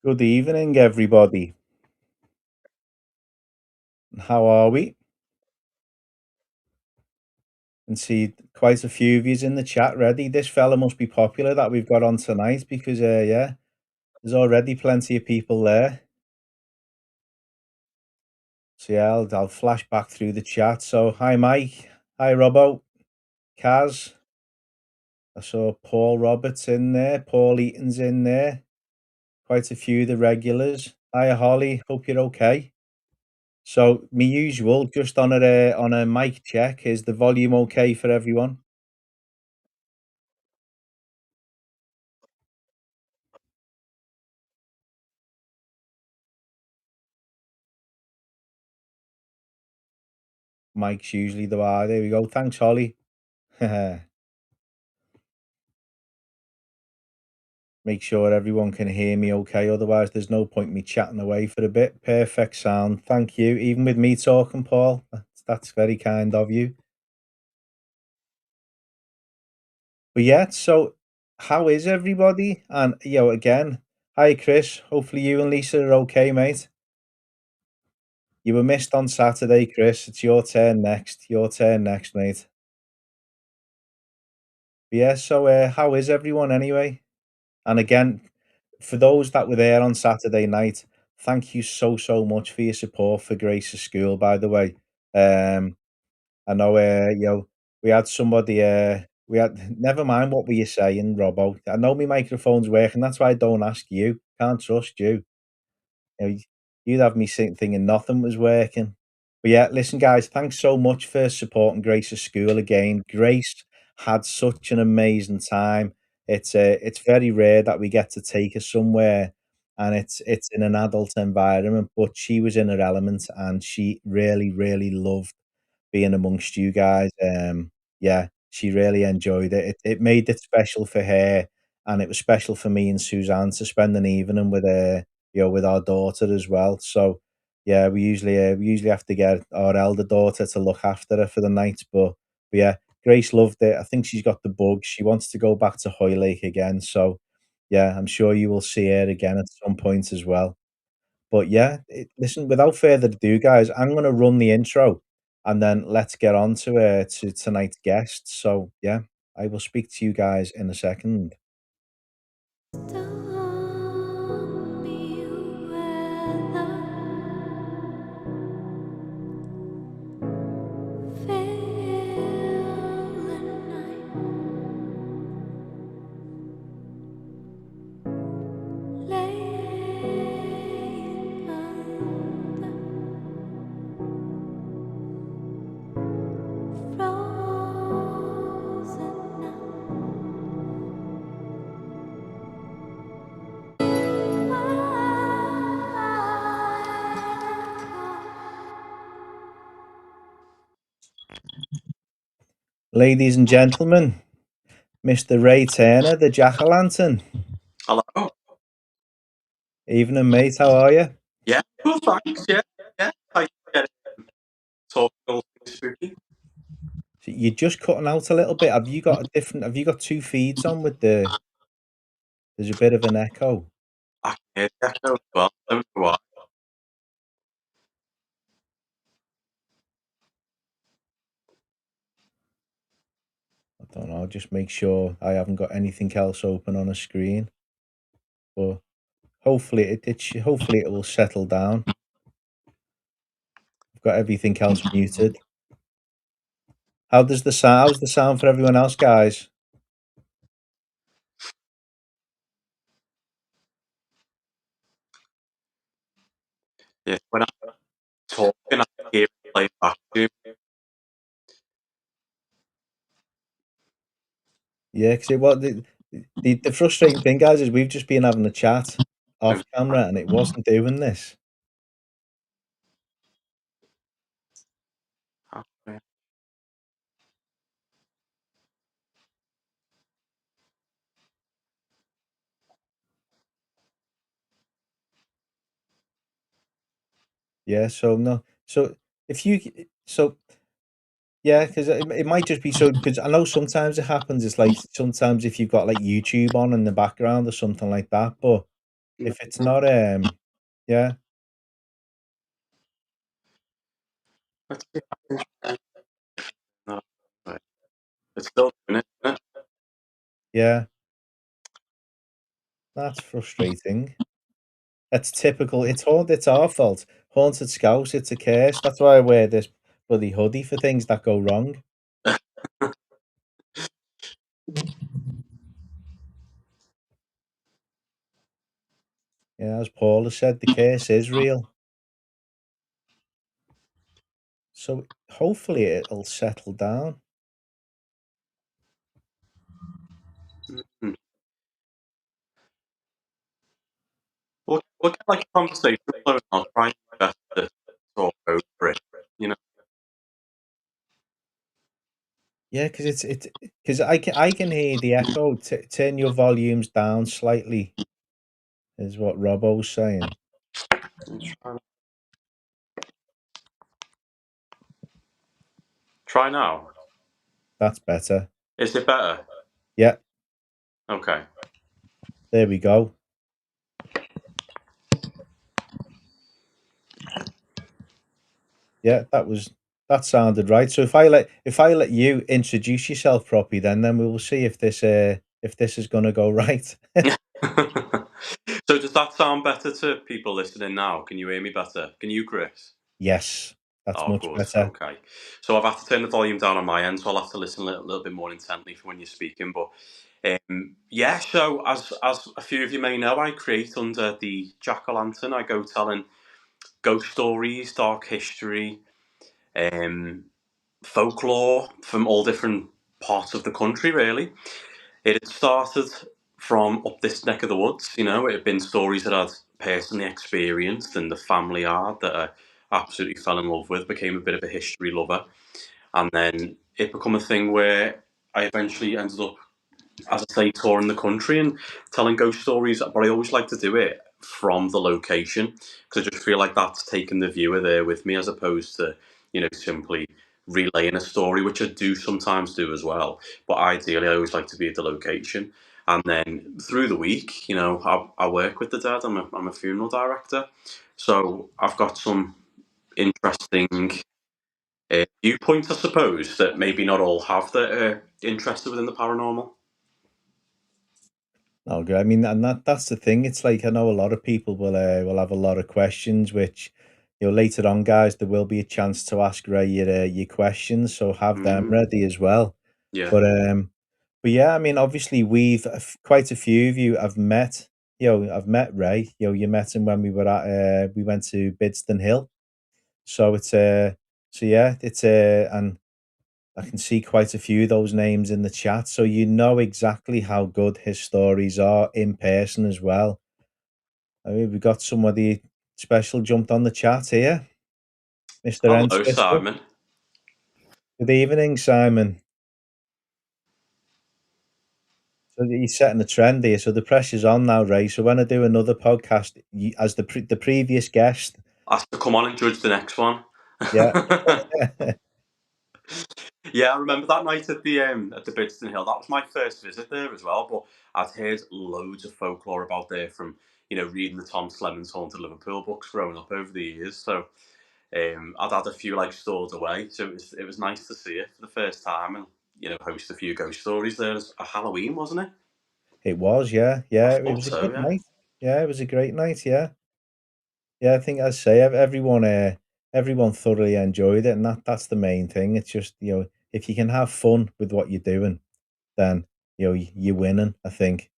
Good evening, everybody. How are we? And see quite a few of yous in the chat ready. This fella must be popular that we've got on tonight because, yeah, there's already plenty of people there. So yeah, I'll flash back through the chat. So hi, Mike. Hi, Robbo. Kaz. I saw Paul Roberts in there. Paul Eaton's in there. Quite a few of the regulars. Hiya, Holly. Hope you're okay. So, me usual, just on a mic check. Is the volume okay for everyone? Mike's usually the way. There we go. Thanks, Holly. Make sure everyone can hear me okay. Otherwise, there's no point me chatting away for a bit. Perfect sound. Thank you. Even with me talking, Paul. That's very kind of you. But yeah, so how is everybody? And again, hi Chris. Hopefully you and Lisa are okay, mate. You were missed on Saturday, Chris. It's your turn next. Your turn next, mate. But yeah, so how is everyone anyway? And again, for those that were there on Saturday night, thank you so, so much for your support for Grace's school, by the way. Um, I know, we had somebody, we had, never mind what were you saying, Robbo. I know my microphone's working, that's why I don't ask you. Can't trust you. You'd have me thinking nothing was working. But yeah, listen, guys, thanks so much for supporting Grace's school again. Grace had such an amazing time. It's very rare that we get to take her somewhere, and it's in an adult environment. But she was in her element, and she really, really loved being amongst you guys. Yeah, she really enjoyed it. It made it special for her, and it was special for me and Suzanne to spend an evening with with our daughter as well. So yeah, we usually have to get our elder daughter to look after her for the night, but yeah, Grace loved it. I think she's got the bug. She wants to go back to Hoylake again. So yeah, I'm sure you will see her again at some point as well. But yeah, listen, without further ado, guys, I'm going to run the intro and then let's get on to tonight's guests. So yeah, I will speak to you guys in a second. Stormy weather, feeling laying under frozen Ladies and gentlemen, Mr. Ray Turner, the Jack-o'-lantern. Hello. Evening, mate. How are you? Yeah. Well, thanks. Yeah. Yeah. I get it. Talking all things spooky. So you're just cutting out a little bit. Have you got a different? Have you got two feeds on with the? There's a bit of an echo. I can hear the echo as well. Don't know why. I don't know. Just make sure I haven't got anything else open on a screen. But hopefully hopefully it will settle down. I've got everything else muted. How's the sound for everyone else, guys? Yeah. When I'm talking, I can hear it play back to me. Yeah, because the frustrating thing, guys, is we've just been having a chat off camera and it wasn't doing this. Okay. Yeah, so no, so if you so yeah, because it might just be so because I know sometimes it happens. It's like sometimes if you've got like YouTube on in the background or something like that, but If it's not, yeah, Let's see if I can no, right. It's still doing it, isn't it? yeah, that's frustrating. It's typical. It's our fault. Haunted Scouse, it's a curse. That's why I wear this bloody hoodie for things that go wrong. Yeah, as Paul has said, the curse is real. So hopefully it'll settle down. Mm. We'll get like a conversation flowing. I'll try my best to talk over it. You know, Yeah, because because I can hear the echo. Turn your volumes down slightly, is what Robbo's saying. try now. That's better. Is it better? Yeah, Okay. there we go. Yeah, that sounded right. So if I let you introduce yourself properly, then we will see if this is gonna go right. So does that sound better to people listening now? Can you hear me better? Can you, Chris? Yes, that's Oh, much good. better. Okay. So I've had to turn the volume down on my end, so I'll have to listen little bit more intently for when you're speaking. But yeah, so as a few of you may know, I create under the Jack o' Lantern. I go telling ghost stories, dark history, um, folklore from all different parts of the country. Really, it had started from up this neck of the woods. You know, it had been stories that I'd personally experienced, and the family art that I absolutely fell in love with. Became a bit of a history lover, and then it became a thing where I eventually ended up, as I say, touring the country and telling ghost stories. But I always like to do it from the location because I just feel like that's taking the viewer there with me, as opposed to simply relaying a story, which I do sometimes do as well. But ideally, I always like to be at the location. And then through the week, I work with the dead. I'm a funeral director, so I've got some interesting viewpoints, I suppose, that maybe not all have that are interested within the paranormal. Okay, I mean, and that's the thing. It's like I know a lot of people will have a lot of questions, which later on, guys, there will be a chance to ask Ray your questions, so have them Mm, ready as well. yeah. But but yeah, I mean, obviously, quite a few of you have met. I've met Ray. You met him when we went to Bidston Hill. So so yeah, and I can see quite a few of those names in the chat. So you know exactly how good his stories are in person as well. I mean, we got somebody special jumped on the chat here, Mr. N Hello, Swister. Simon. Good evening, Simon. So he's setting the trend here. So the pressure's on now, Ray. So when I do another podcast, as the previous guest, Asked to come on and judge the next one. yeah, Yeah, I remember that night at the Bidston Hill. That was my first visit there as well. But I'd heard loads of folklore about there from reading the Tom Slemons Haunted Liverpool books growing up over the years. So I'd had a few like stored away, so it was nice to see it for the first time and host a few ghost stories there. It was a Halloween, wasn't it? it was, yeah, I yeah. It thought was a so, good yeah. night. Yeah, it was a great night. Yeah. Yeah, I think I say everyone thoroughly enjoyed it, and that's the main thing. It's just if you can have fun with what you're doing, then you're winning. I think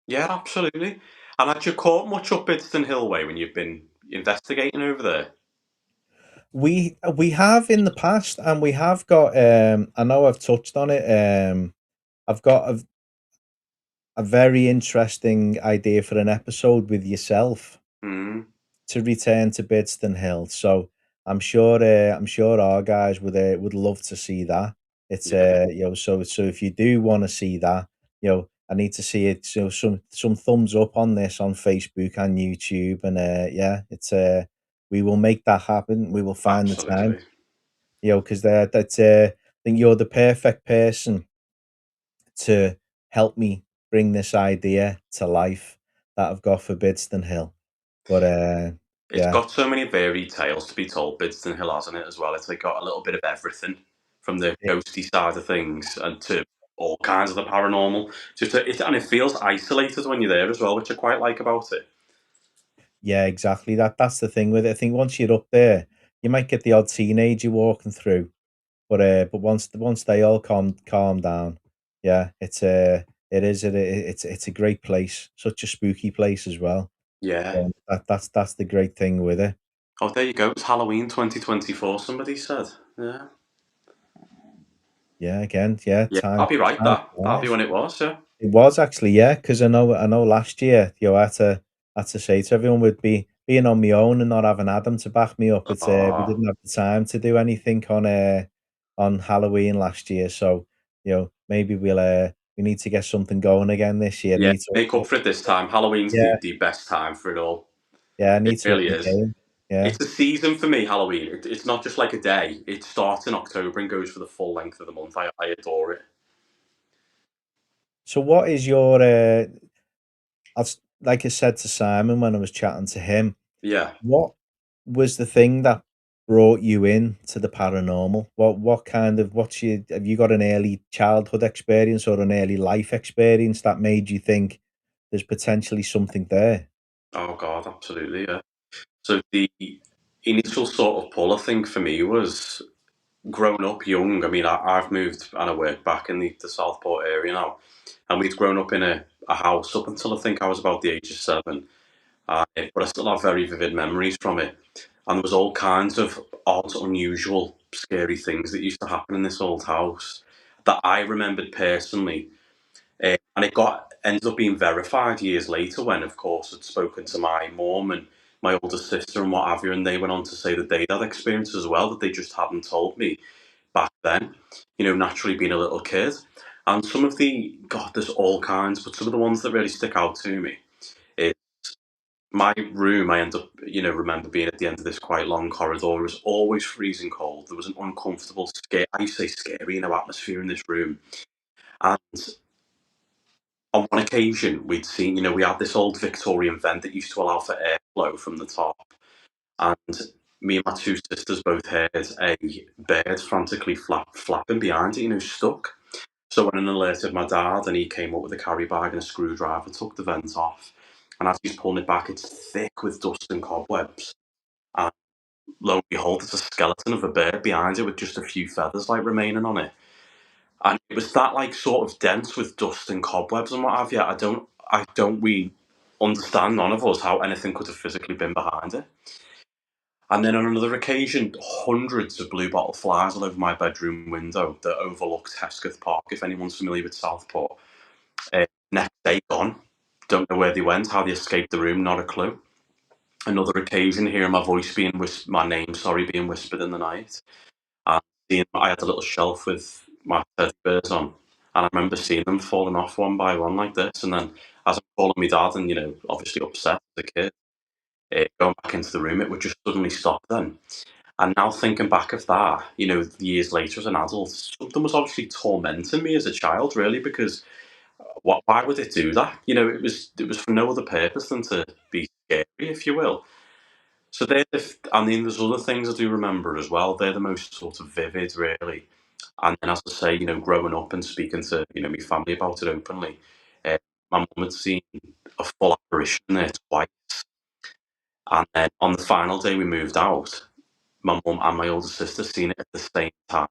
Yeah, absolutely. And had you caught much up Bidston Hill way when you've been investigating over there? we have in the past, and we have got. I know I've touched on it. I've got a very interesting idea for an episode with yourself Mm, to return to Bidston Hill. So I'm sure our guys would love to see that. It's yeah, so if you do want to see that, I need to see it. So some thumbs up on this on Facebook and YouTube, and yeah, it's we will make that happen. We will find the time, absolutely. because that's I think you're the perfect person to help me bring this idea to life. that have got for Bidston Hill. But It's yeah, got so many varied tales to be told, Bidston Hill, hasn't it, as well? It's like got a little bit of everything from the it, ghosty side of things and to all kinds of the paranormal. And it feels isolated when you're there as well, which I quite like about it. yeah, exactly. That's the thing with it. I think once you're up there, you might get the odd teenager walking through, but once they all calm down, yeah, it's a great place, such a spooky place as well. Yeah. That's the great thing with it. Oh, there you go. It's Halloween 2024, somebody said. Yeah. Yeah, again, yeah, Yeah, I'll be right, time that'll be flies. when it was, yeah. It was actually, yeah, because I know last year, I had to say to everyone with being on my own and not having Adam to back me up. We Oh, didn't have the time to do anything on Halloween last year, so maybe we need to get something going again this year. yeah, Need to make up for it this time. Halloween's yeah, the best time for it all. yeah, I It need to up really my is. game. Yeah. It's a season for me, Halloween. It's not just like a day. It starts in October and goes for the full length of the month. I adore it. So what is your like I said to Simon when I was chatting to him, Yeah. what was the thing that brought you in to the paranormal? What kind of what's your have you got an early childhood experience or an early life experience that made you think there's potentially something there? Oh God, absolutely. Yeah. So the initial sort of pull, I think, for me was growing up young. I mean, I've moved and I work back in the Southport area now, and we'd grown up in a house up until I think I was about the age of 7. But I still have very vivid memories from it. And there was all kinds of odd, unusual, scary things that used to happen in this old house that I remembered personally. And it got ended up being verified years later when, of course, I'd spoken to my mum and my older sister and what have you, and they went on to say that they'd had experiences as well that they just hadn't told me back then. Naturally being a little kid. And some of God, there's all kinds, but some of the ones that really stick out to me is my room. I end up, remember being at the end of this quite long corridor. It was always freezing cold. There was an uncomfortable, scare. I used to say scary, atmosphere in this room. And on one occasion, we'd seen, we had this old Victorian vent that used to allow for airflow from the top. And me and my two sisters both heard a bird frantically flapping behind it, stuck. So when I alerted my dad, and he came up with a carry bag and a screwdriver, took the vent off. And as he's pulling it back, it's thick with dust and cobwebs. And lo and behold, it's a skeleton of a bird behind it with just a few feathers like remaining on it. And it was that like sort of dense with dust and cobwebs and what have you. I don't we understand, none of us, how anything could have physically been behind it. And then on another occasion, hundreds of blue bottle flies all over my bedroom window that overlooked Hesketh Park, if anyone's familiar with Southport. Next day gone. Don't know where they went, how they escaped the room, not a clue. Another occasion, hearing my voice my name, sorry, being whispered in the night. And seeing, I had a little shelf with my teddy bears on, and I remember seeing them falling off one by one like this. And then, as I'm calling my dad, and obviously upset as a kid, going back into the room, it would just suddenly stop. Then, and now thinking back of that, years later as an adult, something was obviously tormenting me as a child, really, because why would it do that? It was for no other purpose than to be scary, if you will. So I mean, there's other things I do remember as well. They're the most sort of vivid, really. And then, as I say, growing up and speaking to my family about it openly, uh, my mum had seen a full apparition there twice. And then on the final day we moved out, my mum and my older sister seen it at the same time.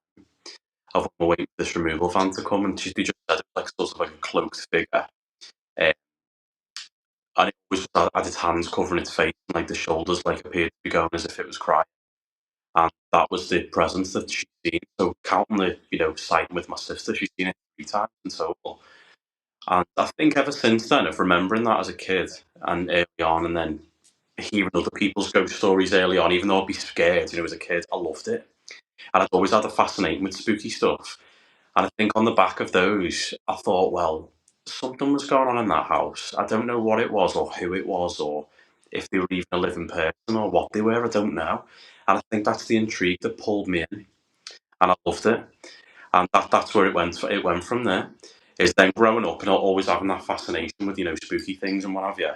Of when we're waiting for this removal van to come, and they just said it was like sort of like a cloaked figure. Uh, and it was had its hands covering its face, and like the shoulders like appeared to be going as if it was crying. And that was the presence that she'd seen. So counting the, sighting with my sister, she's seen it 3 times in total. And I think ever since then, of remembering that as a kid and early on, and then hearing other people's ghost stories early on, even though I'd be scared, as a kid, I loved it. And I'd always had a fascination with spooky stuff. And I think on the back of those, I thought, well, something was going on in that house. I don't know what it was or who it was or if they were even a living person or what they were. I don't know. And I think that's the intrigue that pulled me in, and I loved it. And that's where it went. It went from there. is then growing up and always having that fascination with spooky things and what have you.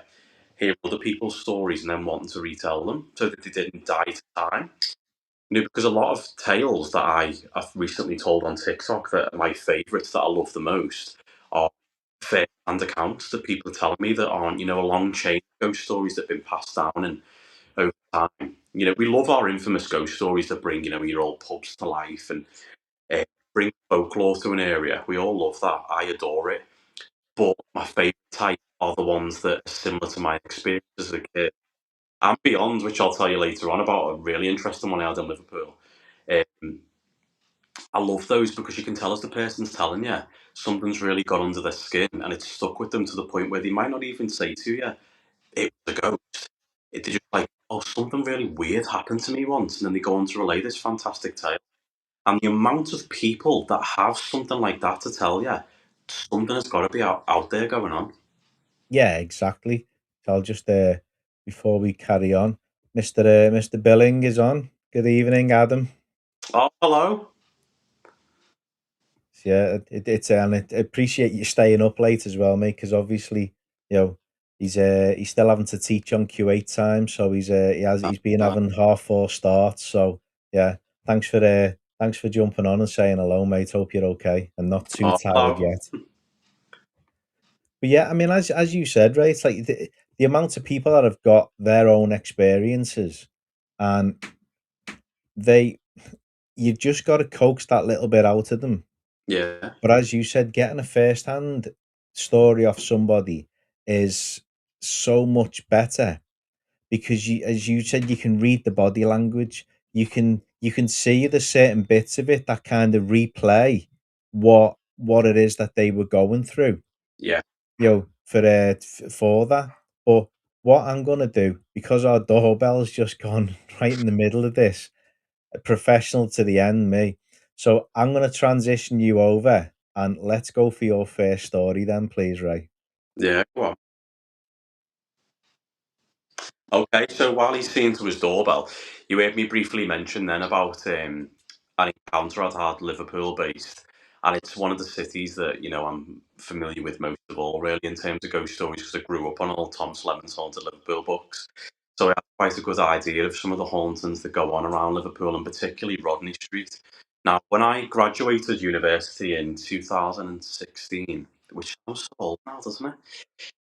Hear other people's stories and then wanting to retell them so that they didn't die to time. Because a lot of tales that have recently told on TikTok that are my favourites that I love the most are first-hand accounts that people are telling me that aren't, a long chain of ghost stories that have been passed down and over time. We love our infamous ghost stories that bring, your old pubs to life and uh, bring folklore to an area. We all love that. I adore it. But my favourite type are the ones that are similar to my experience as a kid and beyond, which I'll tell you later on about a really interesting one I had in Liverpool. Um, I love those because you can tell as the person's telling you something's really got under their skin and it's stuck with them to the point where they might not even say to you, it was a ghost. They're just like, oh, something really weird happened to me once. And then they go on to relay this fantastic tale. And the amount of people that have something like that to tell you, something has got to be out there going on. Yeah, exactly. So I'll just before we carry on, Mr. Billing is on. Good evening, Adam. Oh, hello. Yeah, it's and I appreciate you staying up late as well, mate. Because obviously, you know, he's still having to teach on Q8 time, so he's been Uh, having half four starts. So yeah, thanks for jumping on and saying hello, mate. Hope you're okay and not too oh, tired hello. yet. But yeah, I mean, as you said, right, it's like the amount of people that have got their own experiences, and they you just got to coax that little bit out of them. Yeah, But as you said, getting a first-hand story off somebody is so much better because as you said, you can read the body language. You can see the certain bits of it that kind of replay what it is that they were going through. yeah, For that. But what I'm gonna do, because our doorbell's just gone right in the middle of this, professional to the end, me. So I'm gonna transition you over and let's go for your first story then, please, Ray. yeah. Go on. Okay, so while he's seeing to his doorbell, you heard me briefly mention then about an encounter I'd had Liverpool based, and it's one of the cities that I'm familiar with most of all, really, in terms of ghost stories, because I grew up on all Tom Slemmon's Haunted Liverpool books, so I have quite a good idea of some of the hauntings that go on around Liverpool, and particularly Rodney Street. Now, when I graduated university in 2016, which sounds so old now, doesn't it?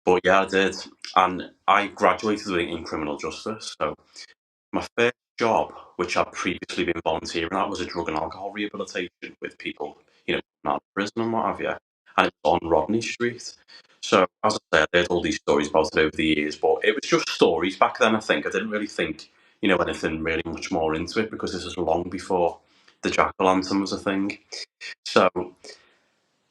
But yeah, I did. And I graduated in criminal justice. So my first job, which I'd previously been volunteering at, was a drug and alcohol rehabilitation with people, out of prison and what have you. And it was on Rodney Street. So as I said, I heard all these stories about it over the years, but it was just stories back then, I think. I didn't really think, anything really much more into it because this was long before the jack-o'-lantern was a thing. So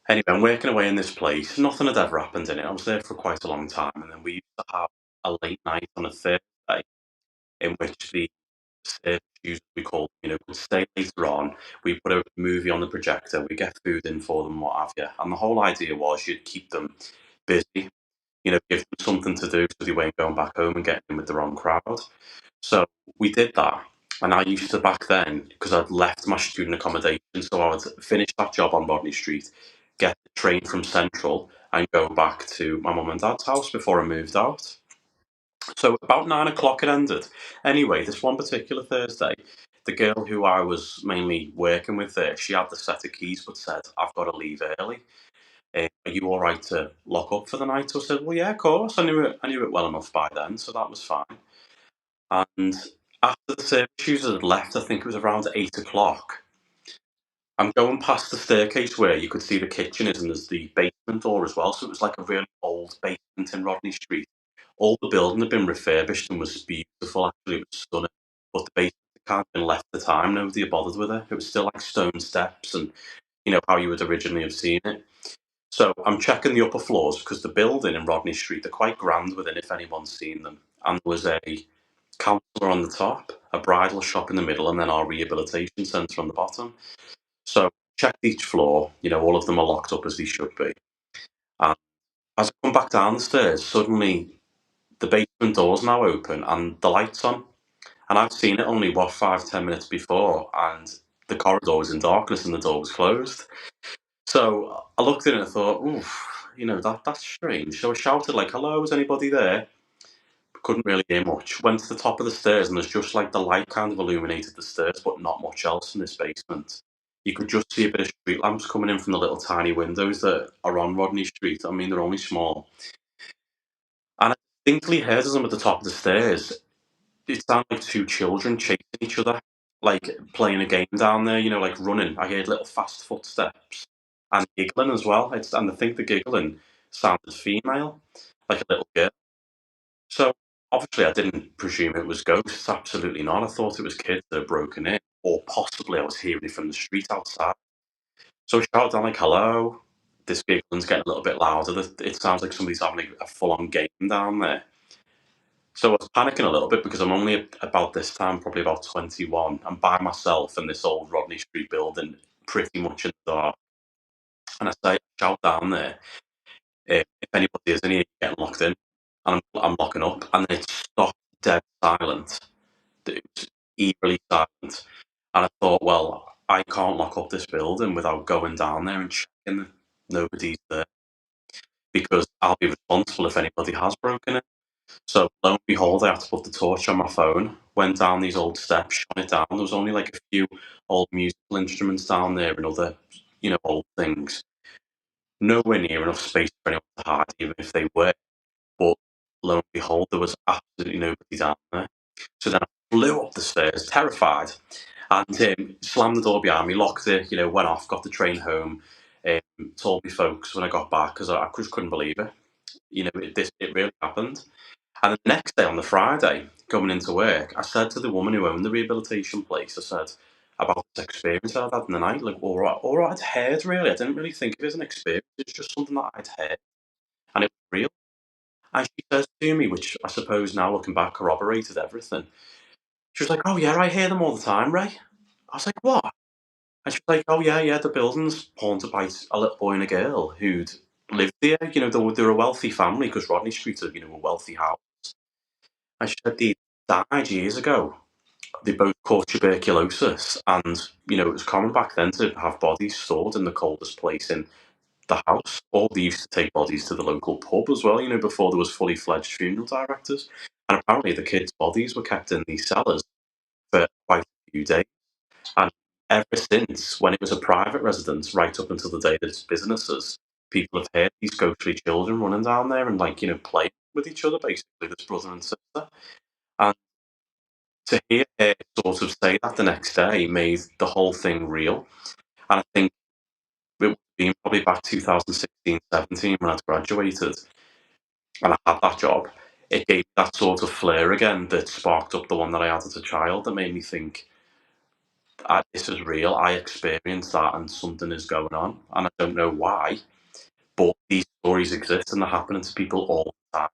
anyway, I'm working away in this place. Nothing had ever happened in it. I was there for quite a long time, and then we used to have a late night on a Thursday in which the service users we called, would stay later on. We put a movie on the projector. We get food in for them, what have you. And the whole idea was you'd keep them busy. Give them something to do so they weren't going back home and getting in with the wrong crowd. So we did that. And I used to back then, because I'd left my student accommodation, so I would finish that job on Rodney Street, get the train from Central, and go back to my mum and dad's house before I moved out. So about 9 o'clock it ended. Anyway, this one particular Thursday, the girl who I was mainly working with there, she had the set of keys but said, I've got to leave early. Are you all right to lock up for the night? So I said, well, yeah, of course. I knew it well enough by then, so that was fine. And after the service users had left, I think it was around 8 o'clock. I'm going past the staircase where you could see the kitchen is, and there's the basement door as well. So it was like a really old basement in Rodney Street. All the building had been refurbished and was beautiful. Actually, it was stunning. But the basement had kind of been left at the time. Nobody had bothered with it. It was still like stone steps and how you would originally have seen it. So I'm checking the upper floors because the building in Rodney Street, they're quite grand within if anyone's seen them. And there was a counsellor on the top, a bridal shop in the middle, and then our rehabilitation centre on the bottom. So checked each floor, all of them are locked up as they should be. And as I come back down the stairs, suddenly the basement door's now open and the light's on. And I'd seen it only, 5, 10 minutes before, and the corridor was in darkness and the door was closed. So I looked in and I thought, oof, that's strange. So I shouted like, "Hello, is anybody there?" Couldn't really hear much. Went to the top of the stairs and there's just like the light kind of illuminated the stairs, but not much else in this basement. You could just see a bit of street lamps coming in from the little tiny windows that are on Rodney Street. I mean, they're only small. And I distinctly heard as I'm at the top of the stairs, it sounded like two children chasing each other, like playing a game down there, like running. I heard little fast footsteps and giggling as well. And I think the giggling sounded female, like a little girl. So obviously, I didn't presume it was ghosts. Absolutely not. I thought it was kids that had broken in, or possibly I was hearing it from the street outside. So I shouted down like, "Hello." This giggling's getting a little bit louder. It sounds like somebody's having a full-on game down there. So I was panicking a little bit because I'm only about this time, probably about 21. I'm by myself in this old Rodney Street building, pretty much in the dark. And shout down there, if anybody is in here, you're getting locked in. And I'm locking up. And then it stopped dead silent. It was eerily silent. And I thought, well, I can't lock up this building without going down there and checking that nobody's there because I'll be responsible if anybody has broken in. So lo and behold, I had to put the torch on my phone, went down these old steps, shone it down. There was only like a few old musical instruments down there and other, old things. Nowhere near enough space for anyone to hide, even if they were. But lo and behold, there was absolutely nobody down there. So then I flew up the stairs, terrified, and slammed the door behind me, locked it, went off, got the train home, told me folks when I got back because I just couldn't believe it. It really happened. And the next day, on the Friday, coming into work, I said to the woman who owned the rehabilitation place, I said about this experience I'd had in the night. Like, all right, I'd heard really. I didn't really think of it as an experience. It's just something that I'd heard, and it was real. And she says to me, which I suppose now looking back corroborated everything. She was like, "Oh yeah, I hear them all the time, Ray." I was like, "What?" And she was like, "Oh yeah, yeah, the building's haunted by a little boy and a girl who'd lived there. They're a wealthy family because Rodney Street's a wealthy house." And she said they died years ago. They both caught tuberculosis, and it was common back then to have bodies stored in the coldest place in the house. Or they used to take bodies to the local pub as well. Before there was fully fledged funeral directors. And apparently, the kids' bodies were kept in these cellars for quite a few days. And ever since, when it was a private residence, right up until the day that it's businesses, people have heard these ghostly children running down there and playing with each other, basically, this brother and sister. And to hear her sort of say that the next day made the whole thing real. And I think it would have been probably back 2016, 17 when I'd graduated and I had that job. It gave that sort of flair again that sparked up the one that I had as a child that made me think, this is real. I experienced that and something is going on. And I don't know why, but these stories exist and they're happening to people all the time.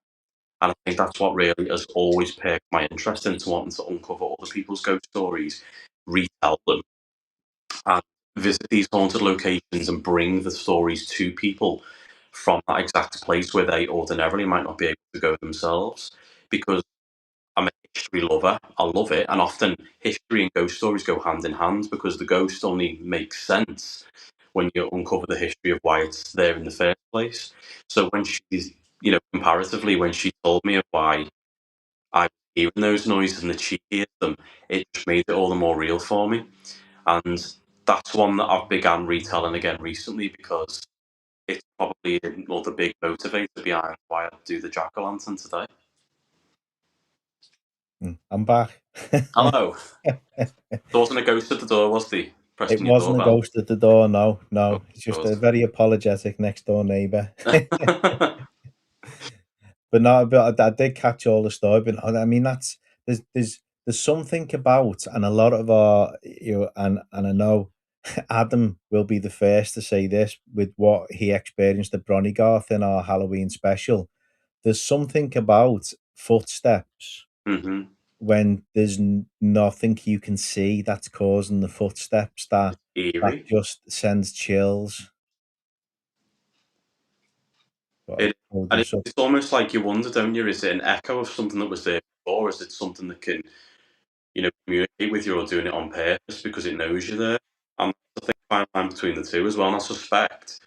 And I think that's what really has always perked my interest into wanting to uncover other people's ghost stories, retell them, and visit these haunted locations and bring the stories to people from that exact place where they ordinarily might not be able to go themselves. Because I'm a history lover, I love it, and often history and ghost stories go hand in hand because the ghost only makes sense when you uncover the history of why it's there in the first place. So when she's, comparatively, when she told me of why I was hearing those noises and that she hears them, it just made it all the more real for me. And that's one that I've began retelling again recently because it's probably another big motivator behind why I do the jack o' lantern today. I'm back. Hello. There wasn't a ghost at the door, was there? It Pressing your wasn't a doorbell. ghost at the door, no, Oh, no. It's just good. a very apologetic next door neighbour. But no, but I did catch all the story. But I mean, there's something about, and a lot of our, and I know Adam will be the first to say this with what he experienced at Bronigarth in our Halloween special. There's something about footsteps hmm when there's nothing you can see that's causing the footsteps that Eerie. just sends chills. But I It, pulled and this up. it's almost like you wonder, don't you? Is it an echo of something that was there before? Or is it something that can, communicate with you or doing it on purpose because it knows you're there? And that's the thing fine line between the two as well, and I suspect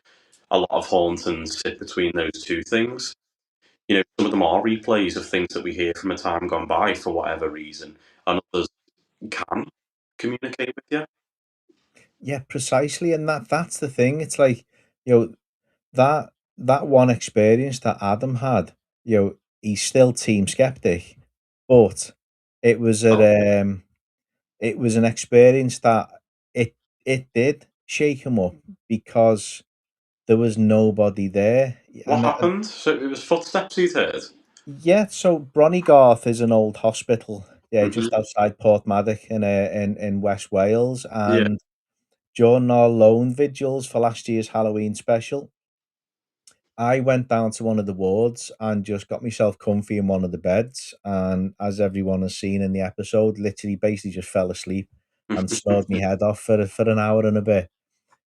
a lot of hauntings sit between those two things. Some of them are replays of things that we hear from a time gone by for whatever reason, and others can communicate with you. Yeah, precisely, and that's the thing. It's like, you know, that one experience that Adam had, he's still team skeptic, but it was Oh, it was an experience that it it did shake him up because there was nobody there, what happened? So it was footsteps he'd heard. yeah, so Bronnygarth is an old hospital, yeah, Hmm. just outside Porthmadog in West Wales, Yeah, and during our lone vigils for last year's Halloween special, I went down to one of the wards and just got myself comfy in one of the beds, and as everyone has seen in the episode, literally basically just fell asleep and snored my head off for an hour and a bit.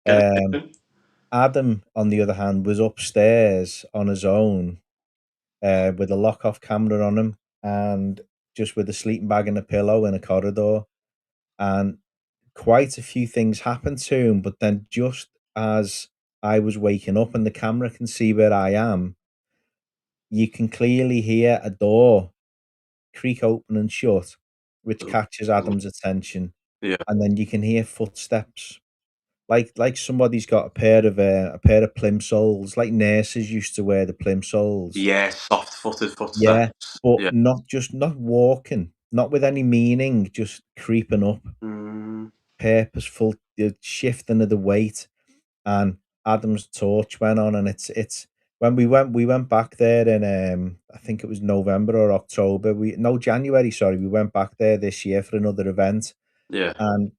Um, dedication. Adam, on the other hand, was upstairs on his own, with a lock-off camera on him and just with a sleeping bag and a pillow in a corridor, and quite a few things happened to him, but then just as I was waking up and the camera can see where I am, you can clearly hear a door creak open and shut, which Oh, catches Adam's attention, yeah, and then you can hear footsteps, like somebody's got a pair of plimsolls, like nurses used to wear the plimsolls. yeah, soft-footed Yeah, footsteps. but Yeah. not walking, not with any meaning, just creeping up, Mm, purposeful, the shifting of the weight, and Adam's torch went on, and it's when we went back there in, I think it was November or October, we no, January, sorry, we went back there this year for another event, yeah. and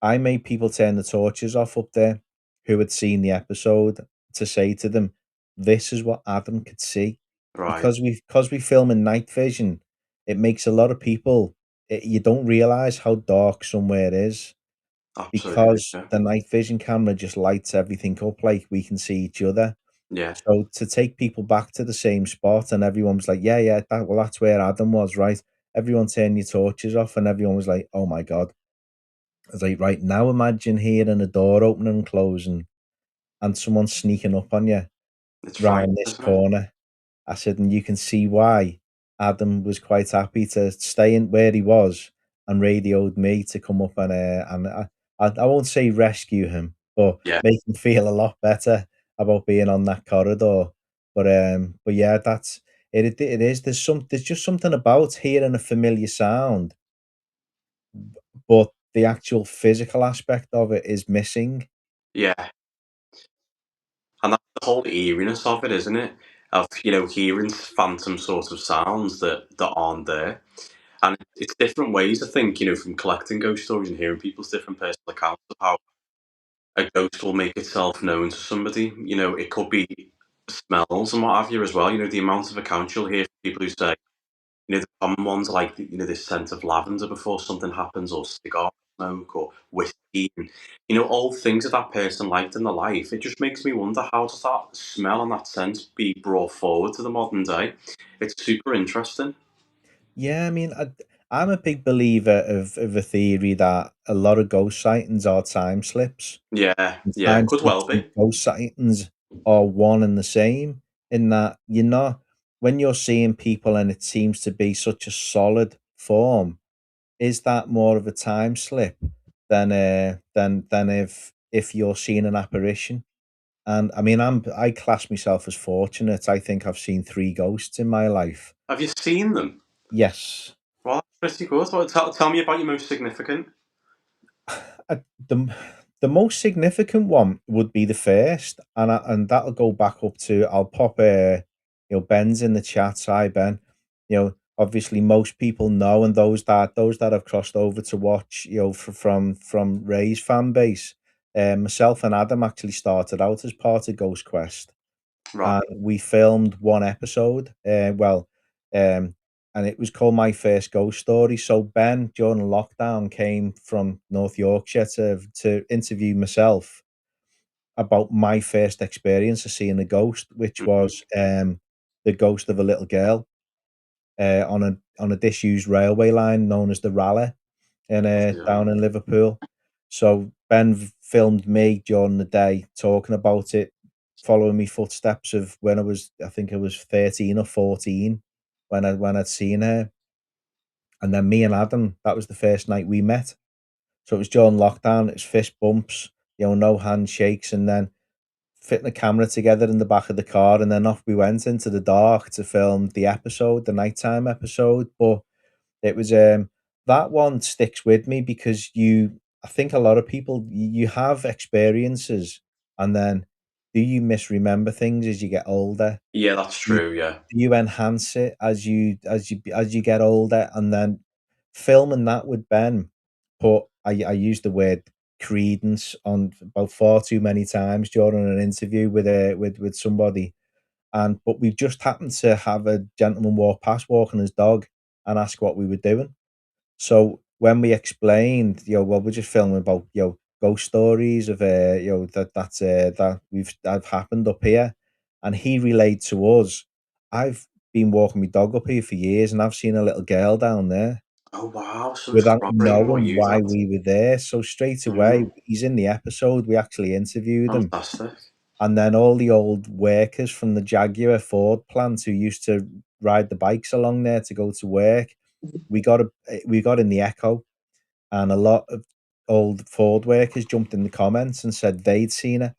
I made people turn the torches off up there who had seen the episode to say to them, "This is what Adam could see." Right. Because we film in night vision, it makes a lot of people you don't realize how dark somewhere is Absolutely. because Yeah. the night vision camera just lights everything up like we can see each other. Yeah. So to take people back to the same spot and everyone was like, "Yeah, yeah, that's where Adam was, right?" Everyone turned your torches off and everyone was like, "Oh my god." I was like, "Right, now imagine hearing a door opening and closing and someone sneaking up on you It's frightening, round this isn't it? corner." I said, "And you can see why Adam was quite happy to stay in where he was and radioed me to come up and I won't say rescue him, but Yeah. make him feel a lot better about being on that corridor." But yeah, it is. There's just something about hearing a familiar sound, but the actual physical aspect of it is missing. Yeah. And that's the whole eeriness of it, isn't it? Of hearing phantom sort of sounds that aren't there, and it's different ways. I think from collecting ghost stories and hearing people's different personal accounts of how a ghost will make itself known to somebody. It could be smells and what have you as well. The amount of accounts you'll hear from people who say, the common ones are like, this scent of lavender before something happens, or cigar smoke, or whiskey, and, all things that that person liked in their life. It just makes me wonder, how does that smell and that scent be brought forward to the modern day? It's super interesting. Yeah, I mean, I'm a big believer of a theory that a lot of ghost sightings are time slips. Yeah, And yeah, time could well slips and be. ghost sightings are one and the same in that you're not when you're seeing people and it seems to be such a solid form, is that more of a time slip than if you're seeing an apparition? And I mean, I class myself as fortunate. I think I've seen 3 ghosts in my life. Have you seen them? Yes. Well, that's pretty good. Well, tell me about your most significant. Uh, the the most significant one would be the first, and that'll go back up to I'll pop, Ben's in the chat. Hi, Ben. Obviously, most people know, and those that have crossed over to watch, from Ray's fan base, myself and Adam actually started out as part of Ghost Quest, Right. and we filmed one episode. Um, and it was called My First Ghost Story. So Ben, during lockdown, came from North Yorkshire to interview myself about my first experience of seeing a ghost, which Hmm. was the ghost of a little girl on a disused railway line known as the Raleigh, in down in Liverpool. So Ben filmed me during the day talking about it, following me footsteps of when I think I was 13 or 14 when I'd seen her. And then me and Adam, that was the first night we met. So it was during lockdown, it was fist bumps, no handshakes, and then fitting the camera together in the back of the car, and then off we went into the dark to film the episode, the nighttime episode. But it was that one sticks with me because I think a lot of people you have experiences, and then do you misremember things as you get older? Yeah, that's You true. Yeah. do you enhance it as you get older, and then filming that with Ben, I used the word credence on about far too many times during an interview with somebody, but we just happened to have a gentleman walk past walking his dog and ask what we were doing. So when we explained, well, we're just filming about, ghost stories of, that have happened up here, and he relayed to us, I've been walking my dog up here for years, and I've seen a little girl down there Oh wow, so it's without corroborating what knowing you why said. we were there. So straight away, Mm, he's in the episode. We actually interviewed him, fantastic. and then all the old workers from the Jaguar Ford plant who used to ride the bikes along there to go to work. We got in the Echo, and a lot of old Ford workers jumped in the comments and said they'd seen it.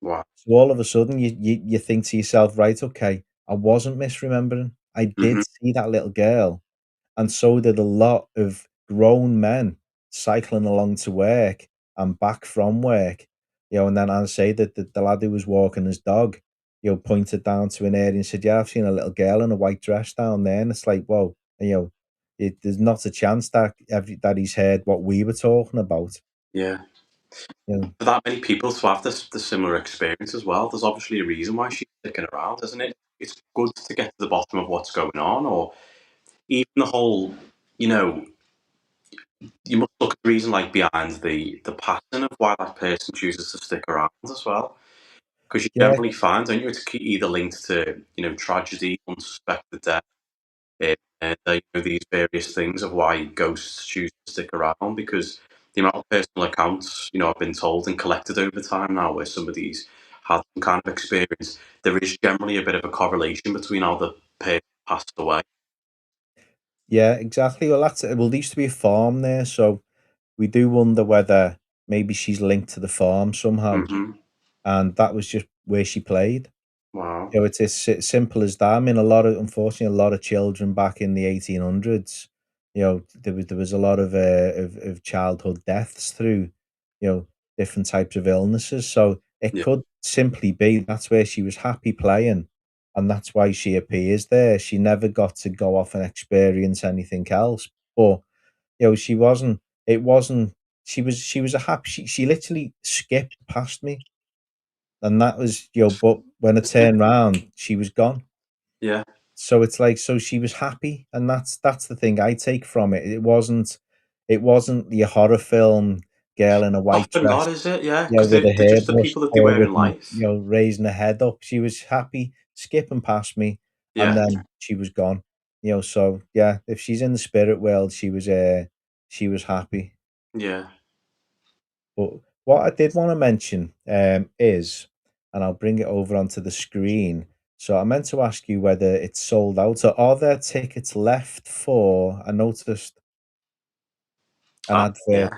Wow. So all of a sudden, you think to yourself, right, okay, I wasn't misremembering. I Hmm. did see that little girl, and so did a lot of grown men cycling along to work and back from work. And then I say that the lad who was walking his dog, pointed down to an area and said, "Yeah, I've seen a little girl in a white dress down there." And it's like, whoa, there's not a chance that that he's heard what we were talking about. Yeah. You know, For that many people to have this similar experience as well, there's obviously a reason why she's sticking around, isn't it? It's good to get to the bottom of what's going on, or even the whole, you know, you must look at the reason like behind the pattern of why that person chooses to stick around as well. Because you yeah, generally find, don't you, it's either linked to, tragedy, unsuspected death, these various things of why ghosts choose to stick around. Because the amount of personal accounts, I've been told and collected over time now, where somebody's had some kind of experience, there is generally a bit of a correlation between how the person passed away. yeah, exactly. Well, there used to be a farm there, so we do wonder whether maybe she's linked to the farm somehow, Hmm. and that was just where she played. Wow. It's as simple as that. I mean, unfortunately, a lot of children back in the 1800s, there was a lot of childhood deaths through, you know, different types of illnesses. So it Yeah. could simply be that's where she was happy playing, and that's why she appears there. She never got to go off and experience anything else, but she wasn't. It wasn't. She was a happy. She literally skipped past me, and that was, but when I turned round, she was gone. Yeah. So it's like, so she was happy, and that's the thing I take from it. It wasn't the horror film girl in a white Often dress, not, is it? Yeah, because with a they're just the hairbrush people that they were in forward and, life. raising her head up. She was happy, skipping past me, and Yeah. then she was gone. So yeah, if she's in the spirit world, she was happy. Yeah. But what I did want to mention is, and I'll bring it over onto the screen. So I meant to ask you whether it's sold out, or are there tickets left for? I noticed an advert. Yeah.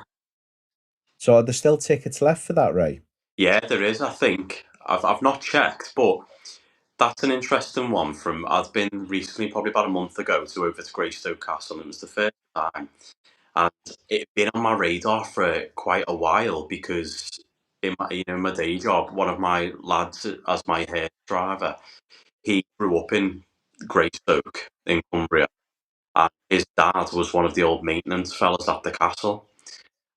So are there still tickets left for that, Ray? Yeah, there is. I think I've not checked, but that's an interesting one. I've been recently, probably about a month ago, to over to Greystoke Castle, and it was the first time, and it had been on my radar for quite a while because in my day job, one of my lads as my hair driver, he grew up in Greystoke in Cumbria, and his dad was one of the old maintenance fellas at the castle.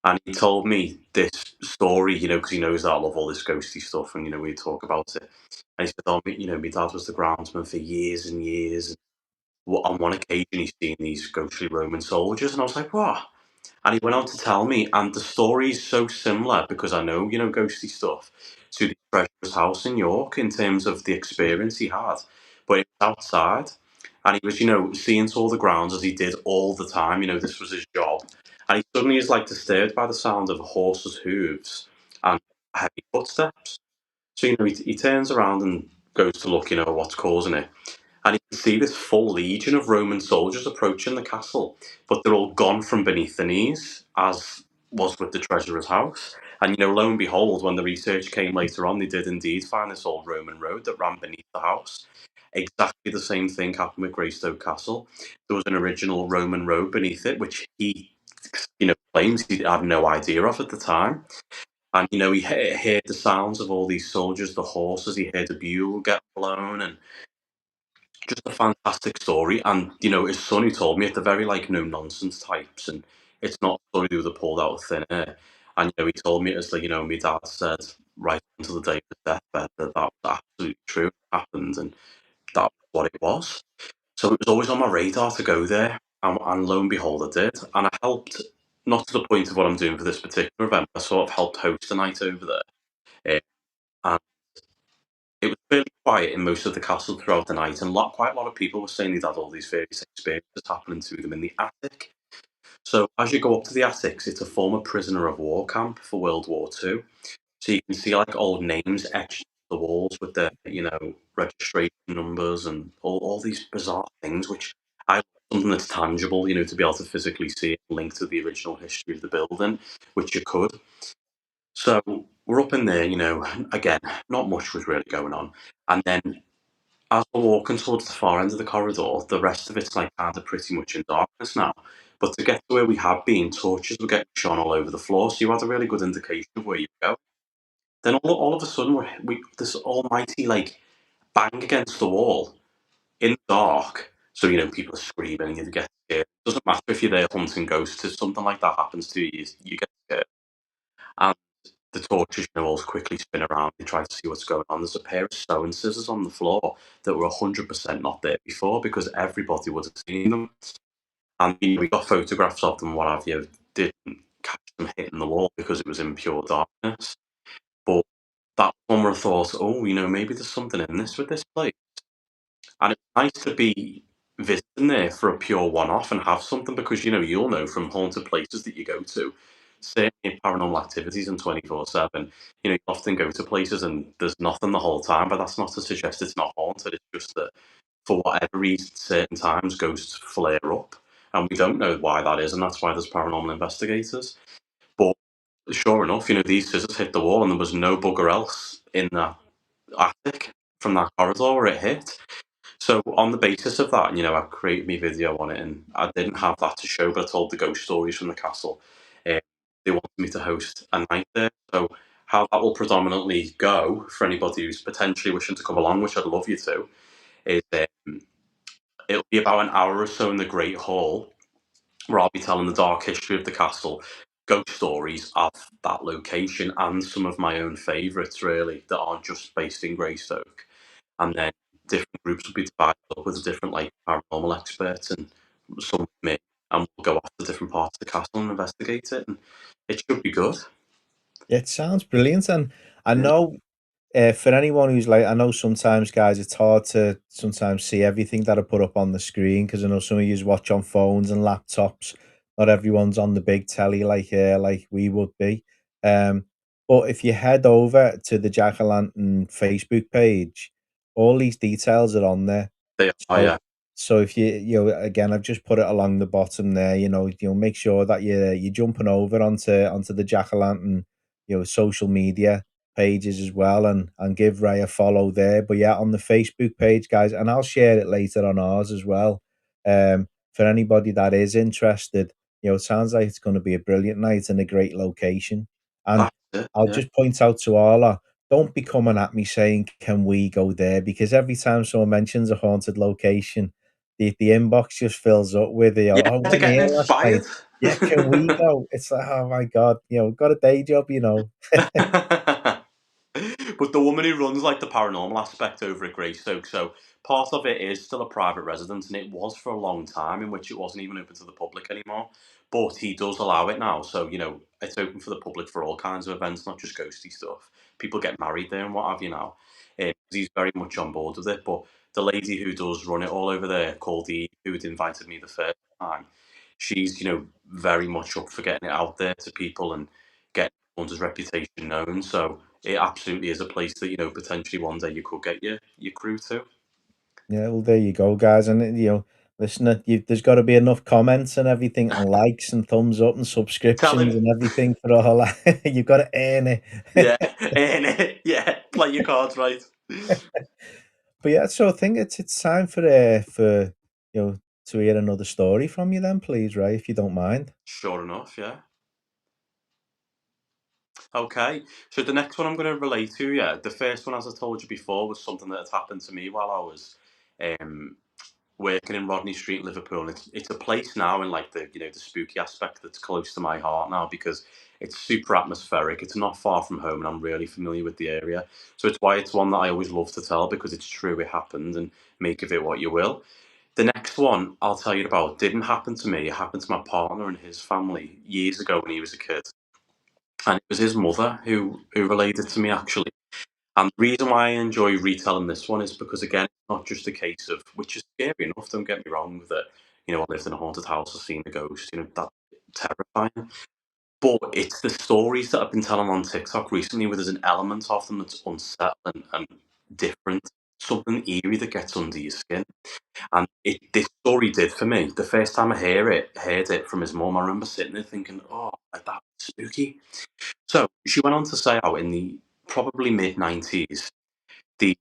And he told me this story, because he knows that I love all this ghosty stuff, and we talk about it. And he said, "Oh, my dad was the groundsman for years and years. On one occasion, he's seen these ghostly Roman soldiers," and I was like, "What?" And he went on to tell me, and the story is so similar because I know, ghosty stuff, to the treasurer's house in York in terms of the experience he had. But it was outside, and he was, seeing to all the grounds as he did all the time. This was his job. and he suddenly is like disturbed by the sound of a horse's hooves and heavy footsteps. So he turns around and goes to look, what's causing it, and you can see this full legion of Roman soldiers approaching the castle, but they're all gone from beneath the knees, as was with the treasurer's house. And lo and behold, when the research came later on, they did indeed find this old Roman road that ran beneath the house. Exactly the same thing happened with Greystoke Castle. There was an original Roman road beneath it, which he, claims he had no idea of at the time. And he heard the sounds of all these soldiers, the horses. He heard a bugle get blown, and just a fantastic story. And his son, who told me, at the very like no nonsense types, and it's not a story that were pulled out of thin air. And he told me it's like my dad said right until the day of his deathbed that that was absolutely true, it happened, and that was what it was. So it was always on my radar to go there, and lo and behold, I did, and I helped. Not to the point of what I'm doing for this particular event, I sort of helped host a night over there. And it was fairly quiet in most of the castle throughout the night, and quite a lot of people were saying they'd had all these various experiences happening to them in the attic. So as you go up to the attics, it's a former prisoner of war camp for World War Two. So you can see like old names etched on the walls with their, registration numbers and all these bizarre things, which I like something that's tangible, to be able to physically see it linked to the original history of the building, which you could. So we're up in there, again, not much was really going on. And then as we're walking towards the far end of the corridor, the rest of it's like kind of pretty much in darkness now. But to get to where we had been, torches were getting shone all over the floor, so you had a really good indication of where you go. Then all of a sudden, we this almighty like bang against the wall in the dark. So people are screaming, and you get scared. It doesn't matter if you're there hunting ghosts. If something like that happens to you, you get scared. And the torches, all quickly spin around. They try to see what's going on. There's a pair of sewing scissors on the floor that were 100% not there before because everybody would have seen them. And we got photographs of them, what have you. Didn't catch them hitting the wall because it was in pure darkness. But that one where I thought, oh, maybe there's something in this with this place. And it's nice to be visiting there for a pure one-off and have something because you'll know from haunted places that you go to, certainly in paranormal activities and 24/7. You often go to places and there's nothing the whole time, but that's not to suggest it's not haunted. It's just that for whatever reason, certain times ghosts flare up, and we don't know why that is, and that's why there's paranormal investigators. But sure enough, these scissors hit the wall, and there was no bugger else in that attic from that corridor where it hit. So on the basis of that, I created my video on it, and I didn't have that to show, but I told the ghost stories from the castle. Uh, they wanted me to host a night there, so how that will predominantly go for anybody who's potentially wishing to come along, which I'd love you to, is it'll be about an hour or so in the Great Hall, where I'll be telling the dark history of the castle, ghost stories of that location, and some of my own favourites, really, that aren't just based in Greystoke. And then different groups will be divided up with different like paranormal experts and some with me, and we'll go off to different parts of the castle and investigate it, and it should be good. It sounds brilliant, and I Yeah, know for anyone who's like, I know sometimes, guys, it's hard to sometimes see everything that I put up on the screen because I know some of you watch on phones and laptops. Not everyone's on the big telly like we would be. Um, but if you head over to the Jack o' Lantern Facebook page, all these details are on there. they are. So Yeah, so if again, I've just put it along the bottom there, make sure that you're jumping over onto the Jack-o'-lantern, social media pages as well, and give Ray a follow there. But yeah, on the Facebook page, guys, and I'll share it later on ours as well. For anybody that is interested, it sounds like it's going to be a brilliant night and a great location. And that's it. I'll Yeah. just point out to all, don't be coming at me saying, "Can we go there?" Because every time someone mentions a haunted location, the inbox just fills up with Yeah, "I they're went getting here last night. inspired. Yeah, can we go?" It's like, "Oh my god, got a day job." But the woman who runs like the paranormal aspect over at Greystoke, so part of it is still a private residence, and it was for a long time in which it wasn't even open to the public anymore. But he does allow it now, so it's open for the public for all kinds of events, not just ghosty stuff. People get married there and what have you now. He's very much on board with it. But the lady who does run it all over there, called Eve, who had invited me the first time, she's, very much up for getting it out there to people and getting one's reputation known. So it absolutely is a place that, potentially one day you could get your crew to. Yeah, well, there you go, guys, and, listen, there's gotta be enough comments and everything and likes and thumbs up and Tell subscriptions him, and everything for all that. You've gotta earn it. yeah, and yeah, play your cards right. But yeah, so I think it's time to hear another story from you then, please, right, if you don't mind. Sure enough, yeah. Okay, so the next one I'm going to relate to, yeah, the first one, as I told you before, was something that had happened to me while I was um, working in Rodney Street, Liverpool. It's a place now in like the spooky aspect that's close to my heart now because it's super atmospheric. It's not far from home, and I'm really familiar with the area. So it's why it's one that I always love to tell because it's true, it happened, and make of it what you will. The next one I'll tell you about didn't happen to me. It happened to my partner and his family years ago when he was a kid, and it was his mother who related to me actually. And the reason why I enjoy retelling this one is because again, it's not just a case of which is scary enough. Don't get me wrong with it. I lived in a haunted house, I've seen a ghost. That's terrifying. But it's the stories that I've been telling on TikTok recently, where there's an element of them that's unsettling and different, something eerie that gets under your skin. And this story did for me. The first time I heard it from his mum, I remember sitting there thinking, "Oh, like that's spooky." So she went on to say how in the probably mid 90s, they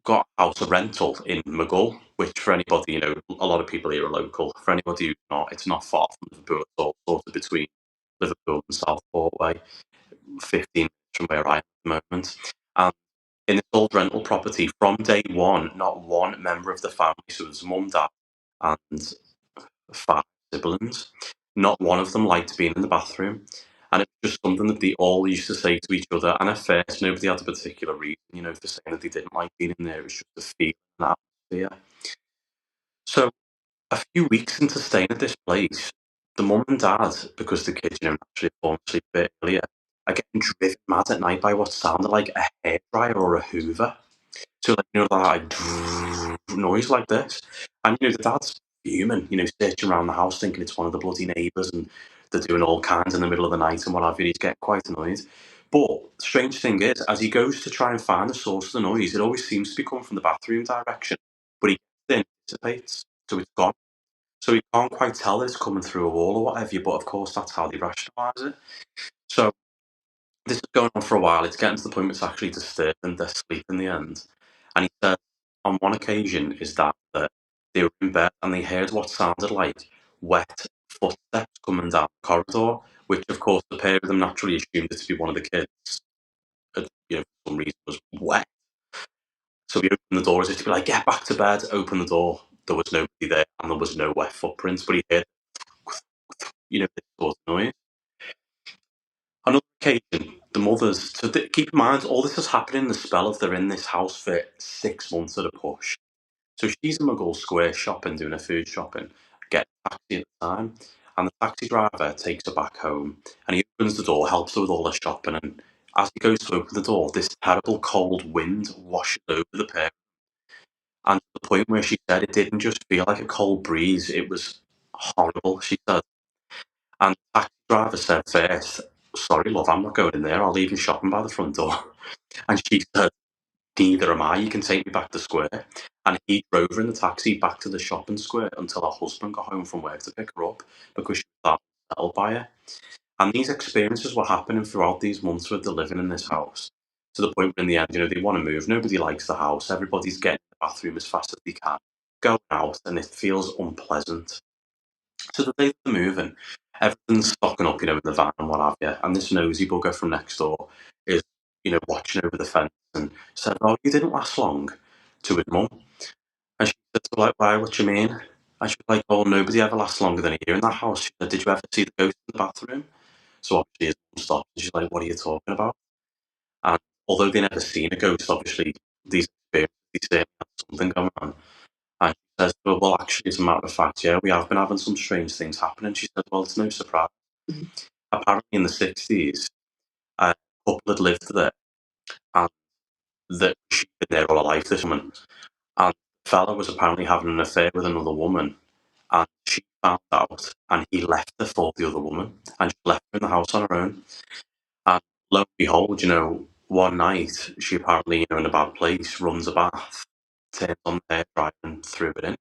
got a house of rental in Maghull, which for anybody, a lot of people here are local. For anybody who's not, it's not far from Liverpool at all, sort of between Liverpool and Southport way, 15 minutes from where I am at the moment. And in this old rental property, from day one, not one member of the family, so it was mum, dad, and 5 siblings. Not one of them liked being in the bathroom. And it was just something that they all used to say to each other. And at first, nobody had a particular reason, for saying that they didn't like being in there. It was just the feeling and atmosphere. So a few weeks into staying at this place, the mum and dad, because the kids, naturally fallen asleep a bit earlier, are getting driven mad at night by what sounded like a hairdryer or a hoover. So like that like noise like this, and the dad's human, searching around the house thinking it's one of the bloody neighbours, and they're doing all kinds in the middle of the night and what have you. He's getting quite annoyed. But the strange thing is, as he goes to try and find the source of the noise, it always seems to be coming from the bathroom direction. But he gets in, it dissipates, so it's gone. So he can't quite tell that it's coming through a wall or whatever. But of course, that's how they rationalise it. So this is going on for a while. It's getting to the point where it's actually disturbing their sleep in the end. And he said on one occasion is that they were in bed and they heard what sounded like wet footsteps coming down the corridor, which of course the pair of them naturally assumed it to be one of the kids. For some reason was wet. So he opened the door as if to be like, get back to bed, open the door. There was nobody there and there was no wet footprints, but he heard, this sort of noise. Another occasion, the mothers. So keep in mind, all this is happening in the spell of they're in this house for 6 months at a push. So she's in Muggle Square shopping, doing her food shopping, getting a taxi at the time, and the taxi driver takes her back home, and he opens the door, helps her with all her shopping, and as he goes to open the door, this terrible cold wind washes over the pair, and to the point where she said it didn't just feel like a cold breeze, it was horrible, she said. And the taxi driver said first, sorry, love, I'm not going in there. I'll leave you shopping by the front door. And she said, neither am I. You can take me back to square. And he drove her in the taxi back to the shopping square until her husband got home from work to pick her up because she was that unsettled by it. And these experiences were happening throughout these months where they're living in this house. To the point where in the end, they want to move. Nobody likes the house. Everybody's getting to the bathroom as fast as they can. Going out, and it feels unpleasant. So the day they're moving, everything's stocking up, in the van and what have you. And this nosy bugger from next door is, watching over the fence and said, "Oh, you didn't last long," to his mum. And she said, to her, like, "Why? What do you mean?" And she was like, "Oh, nobody ever lasts longer than a year in that house." She said, "Did you ever see the ghost in the bathroom?" So obviously his mum stopped and she's like, "What are you talking about?" And although they never seen a ghost, obviously these experiences, they certainly had something going on. And she says, "Well, actually, as a matter of fact, yeah, we have been having some strange things happen." And she said, "Well, it's no surprise. Apparently, in the 60s, a couple had lived there, and that she'd been there all her life, this woman. And the fella was apparently having an affair with another woman, and she found out, and he left her for the other woman and just left her in the house on her own. And lo and behold, one night she apparently, in a bad place, runs a bath, turns on the hairdryer and threw it in,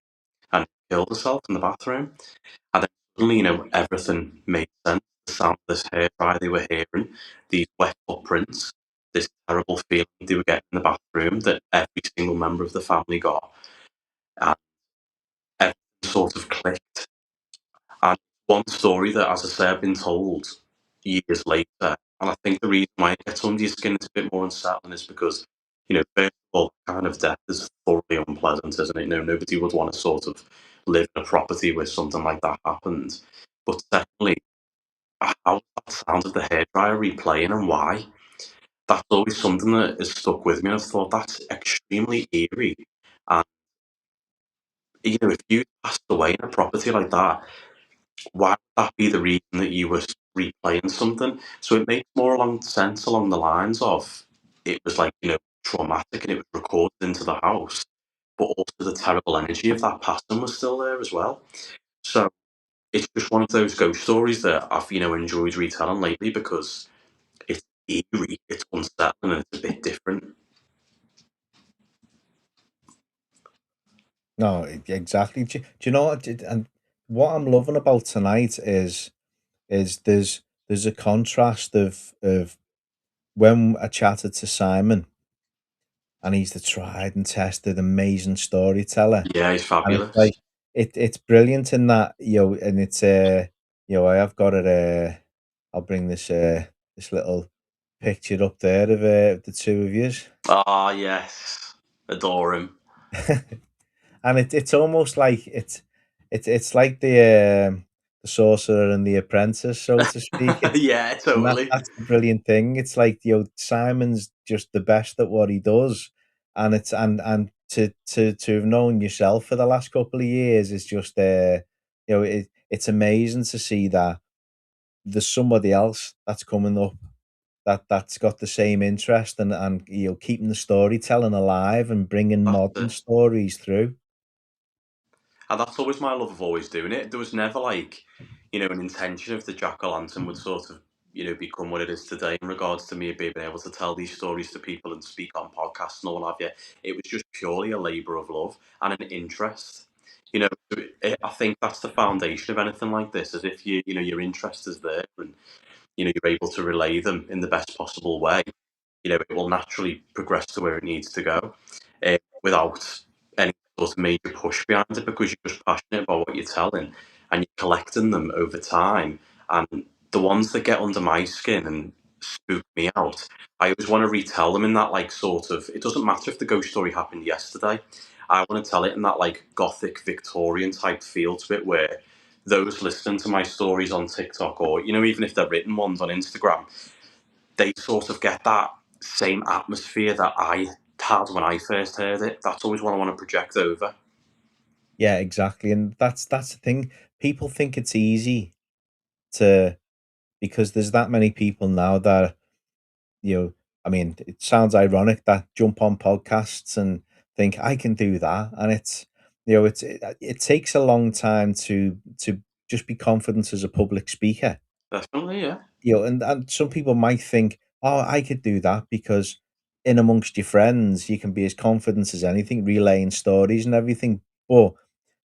and killed herself in the bathroom. And then suddenly, everything made sense. The sound of this hairdryer they were hearing, these wet footprints, this terrible feeling they were getting in the bathroom that every single member of the family got, and everything sort of clicked. And one story that, as I say, I've been told years later, and I think the reason why it gets under your skin is a bit more unsettling is because, first of all, kind of death is thoroughly unpleasant, isn't it? Nobody would want to sort of live in a property where something like that happens. But secondly, how that sound of the hairdryer replaying and why, that's always something that has stuck with me. And I've thought that's extremely eerie. And, if you passed away in a property like that, why would that be the reason that you were replaying something? So it makes more along sense along the lines of it was like, traumatic and it was recorded into the house, but also the terrible energy of that passing was still there as well. So it's just one of those ghost stories that I've, enjoyed retelling lately because it's eerie, it's unsettling, and it's a bit different. No, exactly. Do you know what? And what I'm loving about tonight is there's a contrast of when I chatted to Simon, and he's the tried and tested amazing storyteller, Yeah, he's and it's fabulous. like it's brilliant in that, and it's I have got it. I'll bring this little picture up there of the two of yous. Ah, yes. Adore him. And it's almost like it's like the sorcerer and the apprentice, so to speak. Yeah, And totally. that's the brilliant thing. It's like, Simon's just the best at what he does, and it's and to have known yourself for the last couple of years is just it's amazing to see that there's somebody else that's coming up that's got the same interest, and keeping the storytelling alive and bringing That's modern it. stories through. And that's always my love of always doing it. There was never like, an intention of the Jack o' Lantern would sort of, become what it is today in regards to me being able to tell these stories to people and speak on podcasts and all have you. It was just purely a labour of love and an interest. I think that's the foundation of anything like this. Is if your interest is there and you're able to relay them in the best possible way, it will naturally progress to where it needs to go, without any sort of major push behind it because you're just passionate about what you're telling and you're collecting them over time. And the ones that get under my skin and spook me out, I always want to retell them in that like sort of. It doesn't matter if the ghost story happened yesterday. I want to tell it in that like gothic Victorian type feel to it, where those listening to my stories on TikTok or even if they're written ones on Instagram, they sort of get that same atmosphere that I had when I first heard it. That's always what I want to project over. Yeah, exactly, and that's the thing. People think it's easy to because there's that many people now that, I mean, it sounds ironic that jump on podcasts and think I can do that, and it takes a long time to just be confident as a public speaker. Definitely, yeah. And some people might think, "Oh, I could do that," because in amongst your friends, you can be as confident as anything, relaying stories and everything. But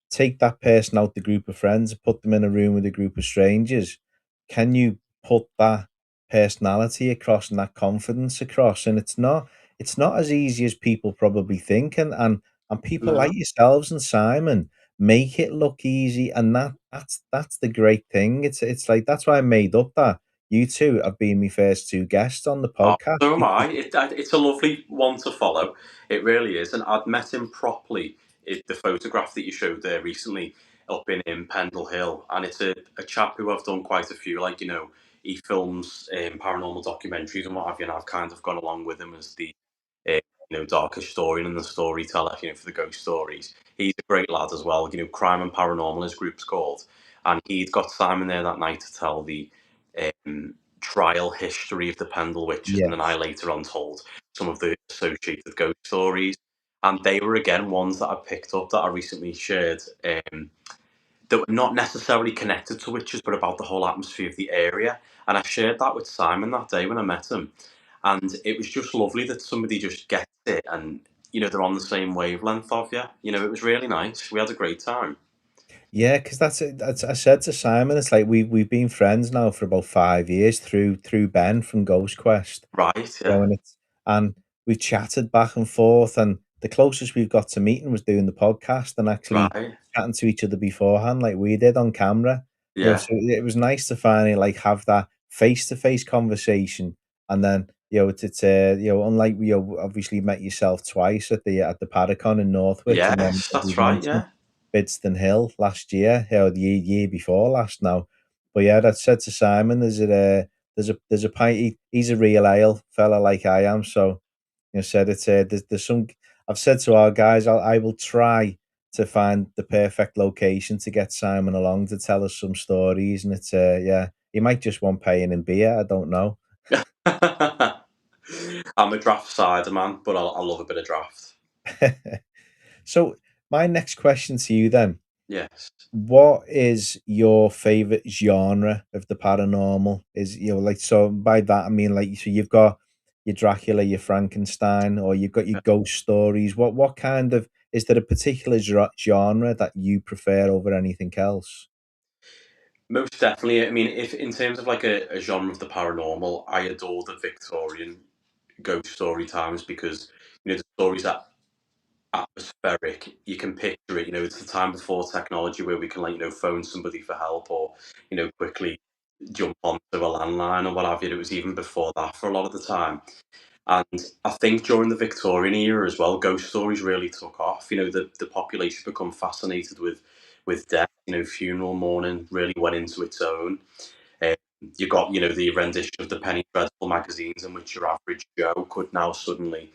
take that person out the group of friends, put them in a room with a group of strangers. Can you put that personality across and that confidence across? And it's not as easy as people probably think. And people like No. yourselves and Simon make it look easy, and that's the great thing. It's like that's why I made up that you two have been my first two guests on the Oh, podcast so am because I. It's a lovely one to follow. It really is. And I'd met him properly. The photograph that you showed there recently up in Pendle Hill. And it's a chap who I've done quite a few, like, he films paranormal documentaries and what have you. And I've kind of gone along with him as the uh, dark historian and the storyteller, for the ghost stories. He's a great lad as well. Crime and Paranormal, his group's called. And he'd got Simon there that night to tell the um, trial history of the Pendle Witches, and then I yes, later on told some of the associated ghost stories. And they were again ones that I picked up that I recently shared. that were not necessarily connected to witches, but about the whole atmosphere of the area. And I shared that with Simon that day when I met him, and it was just lovely that somebody just gets it, and they're on the same wavelength of you. It was really nice. We had a great time. Yeah, because that's it. That's I said to Simon, it's like we've been friends now for about 5 years through Ben from Ghost Quest. Right? You know, Yeah. and we've chatted back and forth, and the closest we've got to meeting was doing the podcast and actually Right. chatting to each other beforehand, like we did on camera. Yeah. So it was nice to finally like have that face to face conversation, and then unlike obviously met yourself twice at the Paracon in Northwich, and then Yes, we that's right. went to Yeah. Bidston Hill last year, or the year before last now. But yeah, that said to Simon, there's a pint. He's a real ale fella like I am. So said it's there's some. I've said to our guys, I will try to find the perfect location to get Simon along to tell us some stories, and it's yeah, he might just want paying in beer. I don't know. I'm a draft cider man, but I love a bit of draft. So my next question to you then: Yes. what is your favorite genre of the paranormal? Is like, so by that I mean like, so you've got your Dracula, your Frankenstein, or you've got your ghost stories. What kind of, is there a particular genre that you prefer over anything else? Most definitely. I mean, if in terms of like a genre of the paranormal, I adore the Victorian ghost story times because the stories are atmospheric. You can picture it. It's the time before technology where we can like phone somebody for help or quickly jump onto a landline or what have you. It was even before that for a lot of the time. And I think during the Victorian era as well, ghost stories really took off. The population become fascinated with death. Funeral mourning really went into its own. Um, you got the rendition of the Penny Dreadful magazines in which your average Joe could now suddenly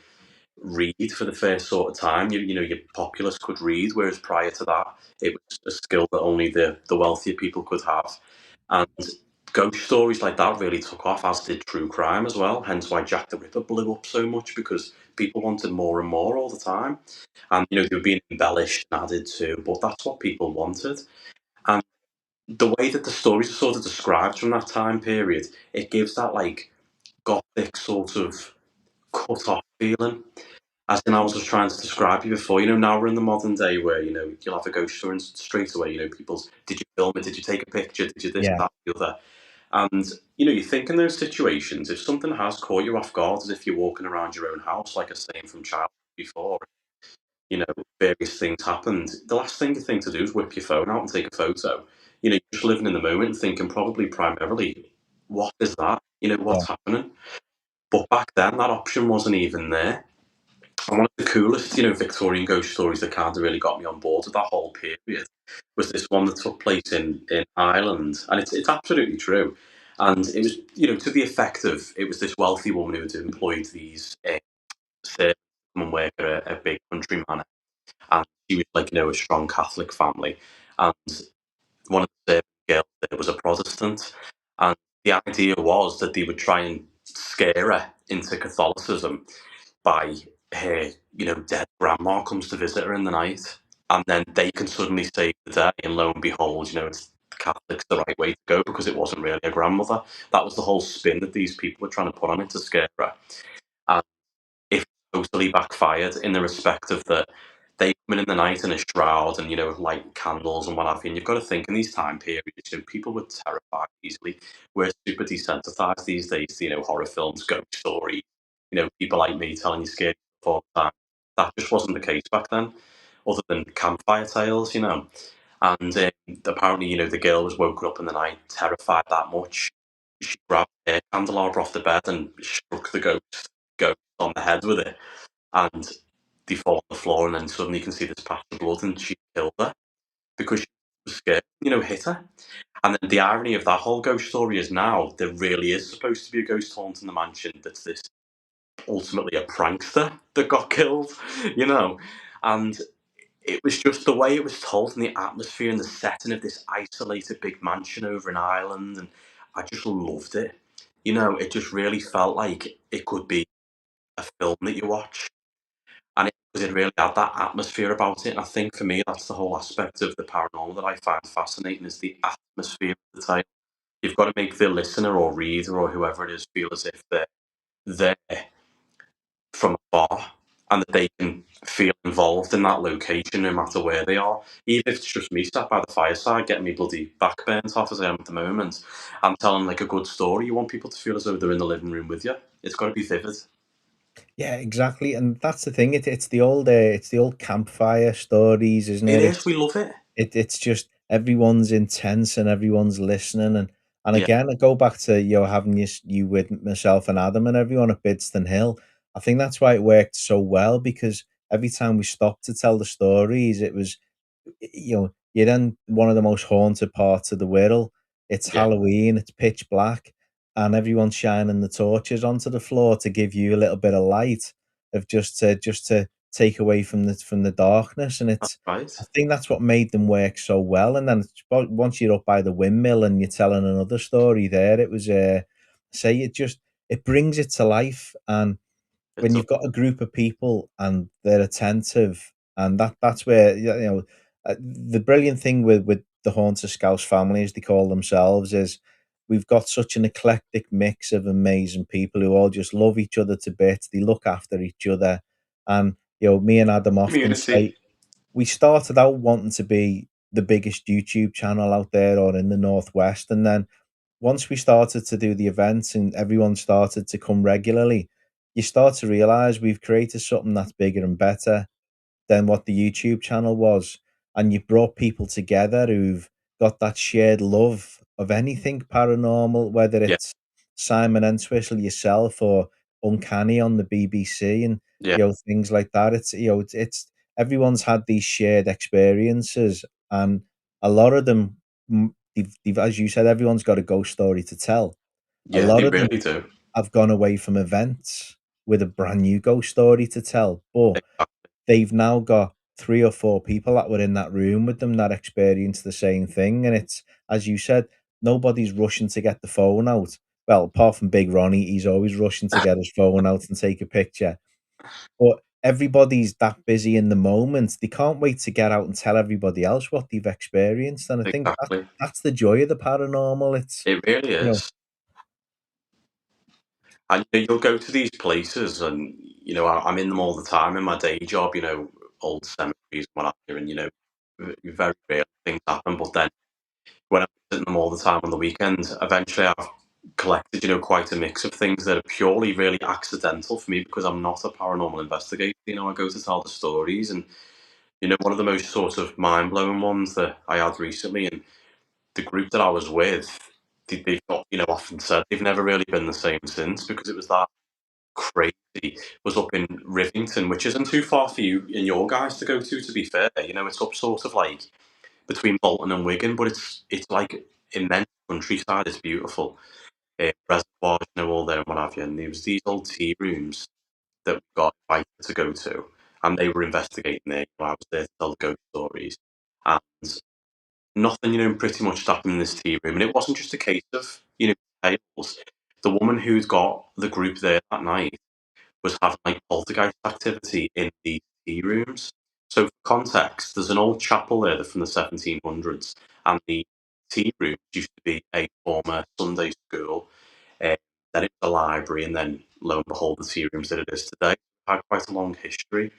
read for the first sort of time. Your populace could read, whereas prior to that, it was a skill that only the wealthier people could have. And ghost stories like that really took off, as did true crime as well. Hence why Jack the Ripper blew up so much because people wanted more and more all the time. And they were being embellished and added to, but that's what people wanted. And the way that the stories are sort of described from that time period, it gives that like gothic sort of cut off feeling. As in, I was just trying to describe you before. Now we're in the modern day where you'll have a ghost story and straight away. People's, did you film it? Did you take a picture? Did you this, Yeah, that, the other? And you think in those situations, if something has caught you off guard, as if you're walking around your own house, like I was saying from childhood before, you know, various things happened. The last thing you think to do is whip your phone out and take a photo. You're just living in the moment, thinking probably primarily, what is that? yeah, What's happening? But back then, that option wasn't even there. And one of the coolest, Victorian ghost stories that kind of really got me on board with that whole period was this one that took place in Ireland, and it's absolutely true. And it was, to the effect of it was this wealthy woman who had employed these servants to come and work at a big country manor, and she was like, a strong Catholic family, and one of the servant girls there was a Protestant, and the idea was that they would try and scare her into Catholicism by her, dead grandma comes to visit her in the night, and then they can suddenly save the day, and lo and behold, it's Catholics the right way to go because it wasn't really a grandmother. That was the whole spin that these people were trying to put on it to scare her. And it totally backfired in the respect of that they come in the night in a shroud and light candles and what have you. And you've got to think in these time periods, people were terrified easily. We're super desensitized these days to horror films, ghost stories. People like me telling you scary stuff all the time. That just wasn't the case back then, other than campfire tales. And apparently, the girl was woken up in the night, terrified that much. She grabbed a candelabra off the bed and struck the ghost on the head with it, and they fall on the floor, and then suddenly you can see this patch of blood, and she killed her because she was scared, hit her. And then the irony of that whole ghost story is now there really is supposed to be a ghost haunting the mansion that's this ultimately a prankster that got killed, you know. And it was just the way it was told and the atmosphere and the setting of this isolated big mansion over in Ireland, and I just loved it. It just really felt like it could be a film that you watch, and it because it really had that atmosphere about it. And I think for me, that's the whole aspect of the paranormal that I find fascinating is the atmosphere of the tale. You've got to make the listener or reader or whoever it is feel as if they're there from afar and that they can feel involved in that location no matter where they are. Even if it's just me sat by the fireside getting me bloody back burnt off as I am at the moment and telling like a good story, you want people to feel as though they're in the living room with you. It's got to be vivid. Yeah, exactly, and that's the thing. It's the old campfire stories, isn't It it? is. We love it. It's just everyone's intense and everyone's listening, and Yeah. again, I go back to having you with myself and Adam and everyone at Bidston Hill. I think that's why it worked so well because every time we stopped to tell the stories, it was you're in one of the most haunted parts of the world. It's Yeah. Halloween, it's pitch black, and everyone's shining the torches onto the floor to give you a little bit of light of just to take away from the darkness. And That's it's I right. think that's what made them work so well. And then once you're up by the windmill and you're telling another story there, it was say it brings it to life. And It when does. you've got a group of people and they're attentive, and that's where the brilliant thing with the Haunter Scouse family, as they call themselves, is we've got such an eclectic mix of amazing people who all just love each other to bits. They look after each other, and me and Adam often Community. say we started out wanting to be the biggest YouTube channel out there or in the Northwest, and then once we started to do the events and everyone started to come regularly, you start to realize we've created something that's bigger and better than what the YouTube channel was. And you brought people together who've got that shared love of anything paranormal, whether Yeah. it's Simon Entwistle yourself or Uncanny on the BBC and Yeah. things like that. It's everyone's had these shared experiences, and a lot of them, they've as you said, everyone's got a ghost story to tell. A Yeah. lot They of them really do. have gone away from events with a brand new ghost story to tell, but Exactly. they've now got 3 or 4 people that were in that room with them that experienced the same thing, and it's as you said, nobody's rushing to get the phone out. Well, apart from Big Ronnie, he's always rushing to get his phone out and take a picture, but everybody's that busy in the moment, they can't wait to get out and tell everybody else what they've experienced, and I think Exactly. that's the joy of the paranormal. It's, It really you know is. And you'll go to these places, and I'm in them all the time in my day job. Old cemeteries and what have you, and very rarely things happen. But then when I'm visiting them all the time on the weekends, eventually I've collected, quite a mix of things that are purely really accidental for me because I'm not a paranormal investigator. I go to tell the stories, and one of the most sort of mind blowing ones that I had recently, and the group that I was with, they've got, often said they've never really been the same since because it was that crazy. Was up in Rivington, which isn't too far for you and your guys to go to be fair. It's up sort of like between Bolton and Wigan, but it's like immense countryside. It's beautiful. Reservoirs, all there and what have you. And there was these old tea rooms that we got invited to go to, and they were investigating there. I was there to tell the ghost stories, and nothing, pretty much happened in this tea room. And it wasn't just a case of, tales. The woman who'd got the group there that night was having like poltergeist activity in the tea rooms. So, for context, there's an old chapel there from the 1700s, and the tea rooms used to be a former Sunday school. Uh, then it was a library, and then lo and behold, the tea rooms that it is today had quite a long history.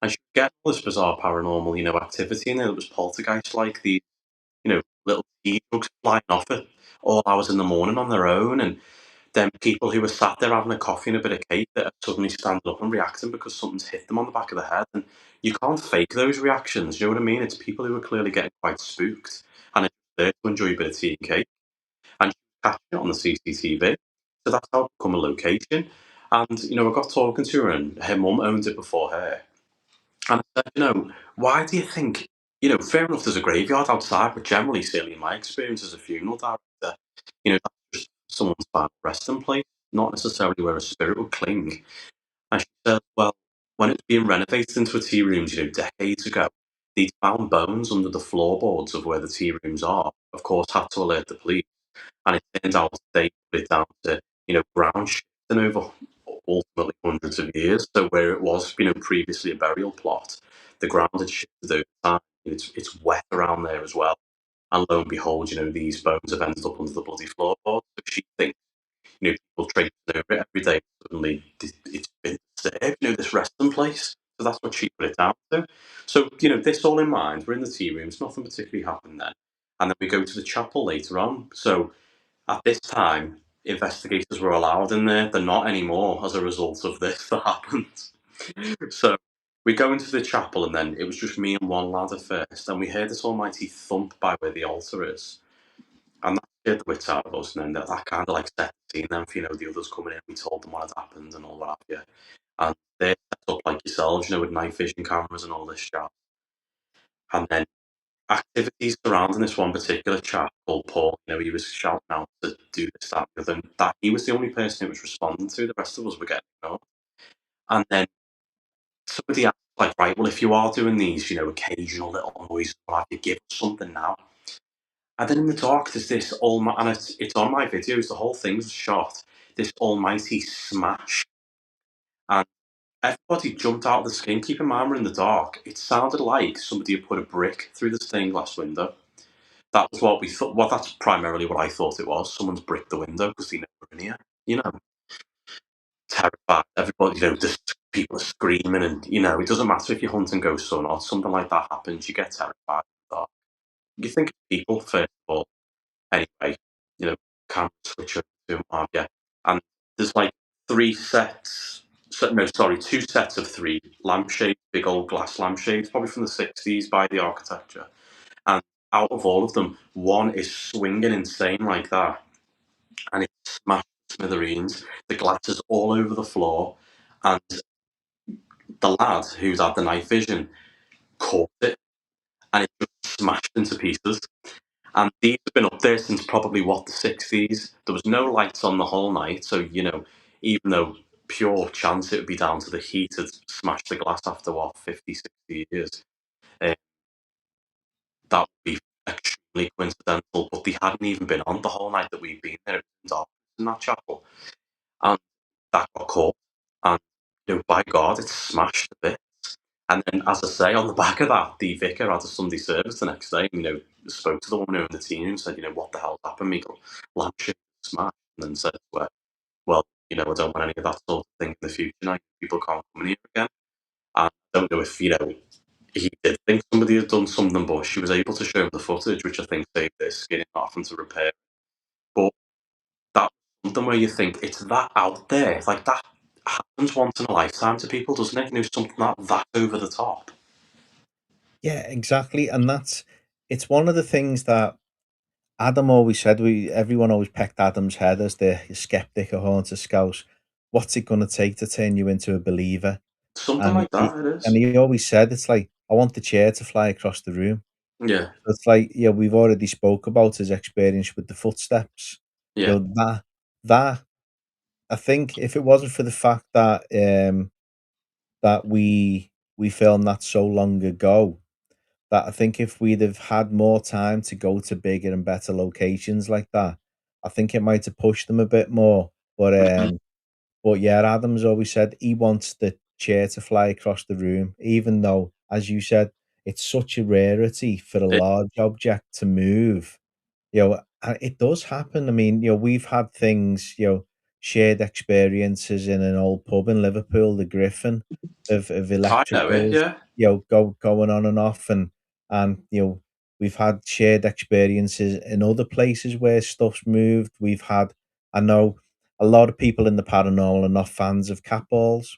And she get all this bizarre paranormal, activity in there that was poltergeist like the little tea jugs flying off at all hours in the morning on their own, and then people who were sat there having a coffee and a bit of cake that are suddenly standing up and reacting because something's hit them on the back of the head. And you can't fake those reactions, you know what I mean? It's people who are clearly getting quite spooked and are there to enjoy a bit of tea and cake. And you catch it on the CCTV. So that's how it become a location. And, I got talking to her, and her mum owned it before her. And I said, why do you think, fair enough, there's a graveyard outside, but generally, certainly in my experience as a funeral director, that's just someone's final resting place, not necessarily where a spirit would cling. And she said, well, when it was being renovated into a tea rooms, decades ago, they'd found bones under the floorboards of where the tea rooms are. Of course, had to alert the police. And it turns out they put it down to, ground shifting over ultimately hundreds of years. So where it was, previously a burial plot, the ground had shifted over time. It's wet around there as well. And lo and behold, these bones have ended up under the bloody floorboard. So she thinks, people traipsing over it every day. Suddenly, it's been disturbed, this resting place. So that's what she put it down to. So, this all in mind, we're in the tea rooms, nothing particularly happened then. And then we go to the chapel later on. So at this time, investigators were allowed in there. They're not anymore as a result of this that happened. So we go into the chapel, and then it was just me and one lad at first, and we heard this almighty thump by where the altar is. And that scared the wits out of us, and then that kind of like set the scene then for, the others coming in. We told them what had happened and all that, yeah. And they're set up like yourselves, with night vision cameras and all this stuff. And then activities surrounding this one particular chap called Paul, he was shouting out to do this, that, and the other, and that he was the only person it was responding to. The rest of us were getting ignored. And then somebody asked, like, right, well, if you are doing these, occasional little noises, what have you, give us something now. And then in the dark, there's this and it's on my videos, the whole thing was shot, this almighty smash. And everybody jumped out of the skin. Keep in mind, we're in the dark. It sounded like somebody had put a brick through the stained glass window. That was what we thought. Well, that's primarily what I thought it was. Someone's bricked the window because they know we're in here. Terrified. Everybody, just people are screaming, and it doesn't matter if you're hunting ghosts or not. Something like that happens, you get terrified. You think of people first of all. Anyway, you know, camera switch over to yeah. And there's like three sets. So, no, sorry, two sets of three lampshades, big old glass lampshades, probably from the 60s by the architecture. And out of all of them, one is swinging insane like that, and it's smashed to smithereens. The glass is all over the floor, and the lad who's had the night vision caught it, and it just smashed into pieces. And these have been up there since probably what, the 60s. There was no lights on the whole night, so even though pure chance it would be down to the heat had smashed the glass after what, 50, 60 years. Uh, that would be extremely coincidental, but they hadn't even been on the whole night that we'd been there. It was dark in that chapel, and that got caught. And by God, it's smashed a bit. And then, as I say, on the back of that, the vicar had a Sunday service the next day. Spoke to the woman who owned the team and said, what the hell's happened? Me lampshade smashed, and then said to her, well, I don't want any of that sort of thing in the future. Now people can't come in here again. And I don't know if he did think somebody had done something, but she was able to show him the footage, which I think saved their skin, not having to repair. But that's something where you think it's that out there, like that happens once in a lifetime to people, doesn't it? Something that over the top. Yeah, exactly, and it's one of the things that Adam always said. We Everyone always pecked Adam's head as the skeptic or haunted Scouse. What's it gonna take to turn you into a believer? Something And like that, it is. he always said, it's like, I want the chair to fly across the room. Yeah, So it's like, yeah, we've already spoke about his experience with the footsteps. yeah. That I think if it wasn't for the fact that that we filmed that so long ago, that I think if we'd have had more time to go to bigger and better locations like that, I think it might have pushed them a bit more. Mhm. But yeah, Adams always said he wants the chair to fly across the room, even though, as you said, it's such a rarity for a It large object to move. And it does happen. I mean, we've had things, shared experiences in an old pub in Liverpool, the Griffin, of I know it, electricals, yeah. going on and off, and we've had shared experiences in other places where stuff's moved. I know a lot of people in the paranormal are not fans of cat balls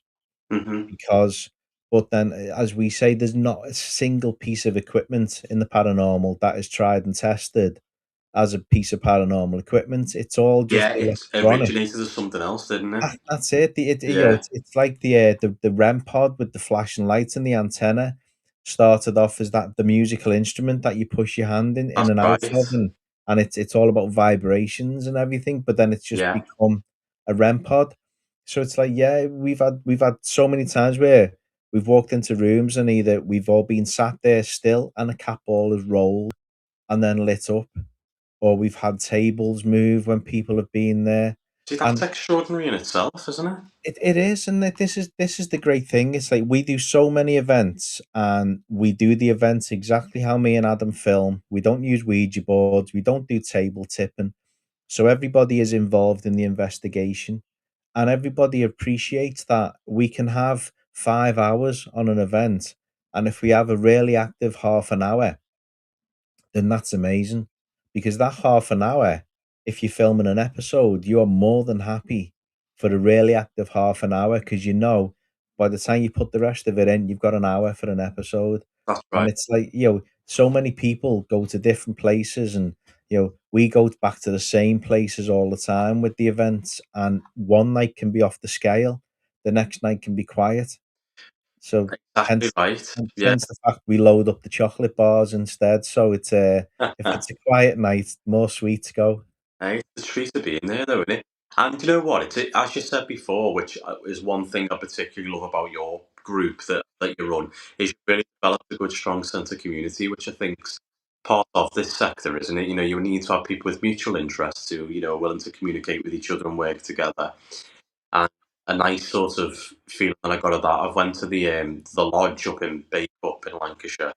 Mhm. because, but then, as we say, there's not a single piece of equipment in the paranormal that is tried and tested as a piece of paranormal equipment. It's all just Yeah, it electronic. originated as something else, didn't it? That's it. Yeah, It's like the REM pod with the flashing lights and the antenna started off as the musical instrument that you push your hand in that's and out right. of, and it's all about vibrations and everything. But then it's just Yeah. become a REM pod. So it's like, yeah, we've had so many times where we've walked into rooms and either we've all been sat there still and a cat ball has rolled and then lit up, or we've had tables move when people have been there. See, that's And extraordinary in itself, isn't it? it is, and this is the great thing. It's like we do so many events, and we do the events exactly how me and Adam film. We don't use Ouija boards. We don't do table tipping. So everybody is involved in the investigation, and everybody appreciates that we can have 5 hours on an event, and if we have a really active half an hour, then that's amazing. Because that half an hour, if you're filming an episode, you are more than happy for a really active half an hour because you know by the time you put the rest of it in, you've got an hour for an episode. That's And right. it's like, so many people go to different places and we go back to the same places all the time with the events, and one night can be off the scale, the next night can be quiet. So Exactly hence right. hence Yeah. hence the fact we load up the chocolate bars instead, so it's, if it's a quiet night, more sweets go. Hey, it's a treat to be in there, though, isn't it? And you know what? As you said before, which is one thing I particularly love about your group that you run, is you really developed a good, strong sense of community, which I think's part of this sector, isn't it? You need to have people with mutual interests who, are willing to communicate with each other and work together. And a nice sort of feeling that I got of that. I've went to the lodge up in Bacup in Lancashire,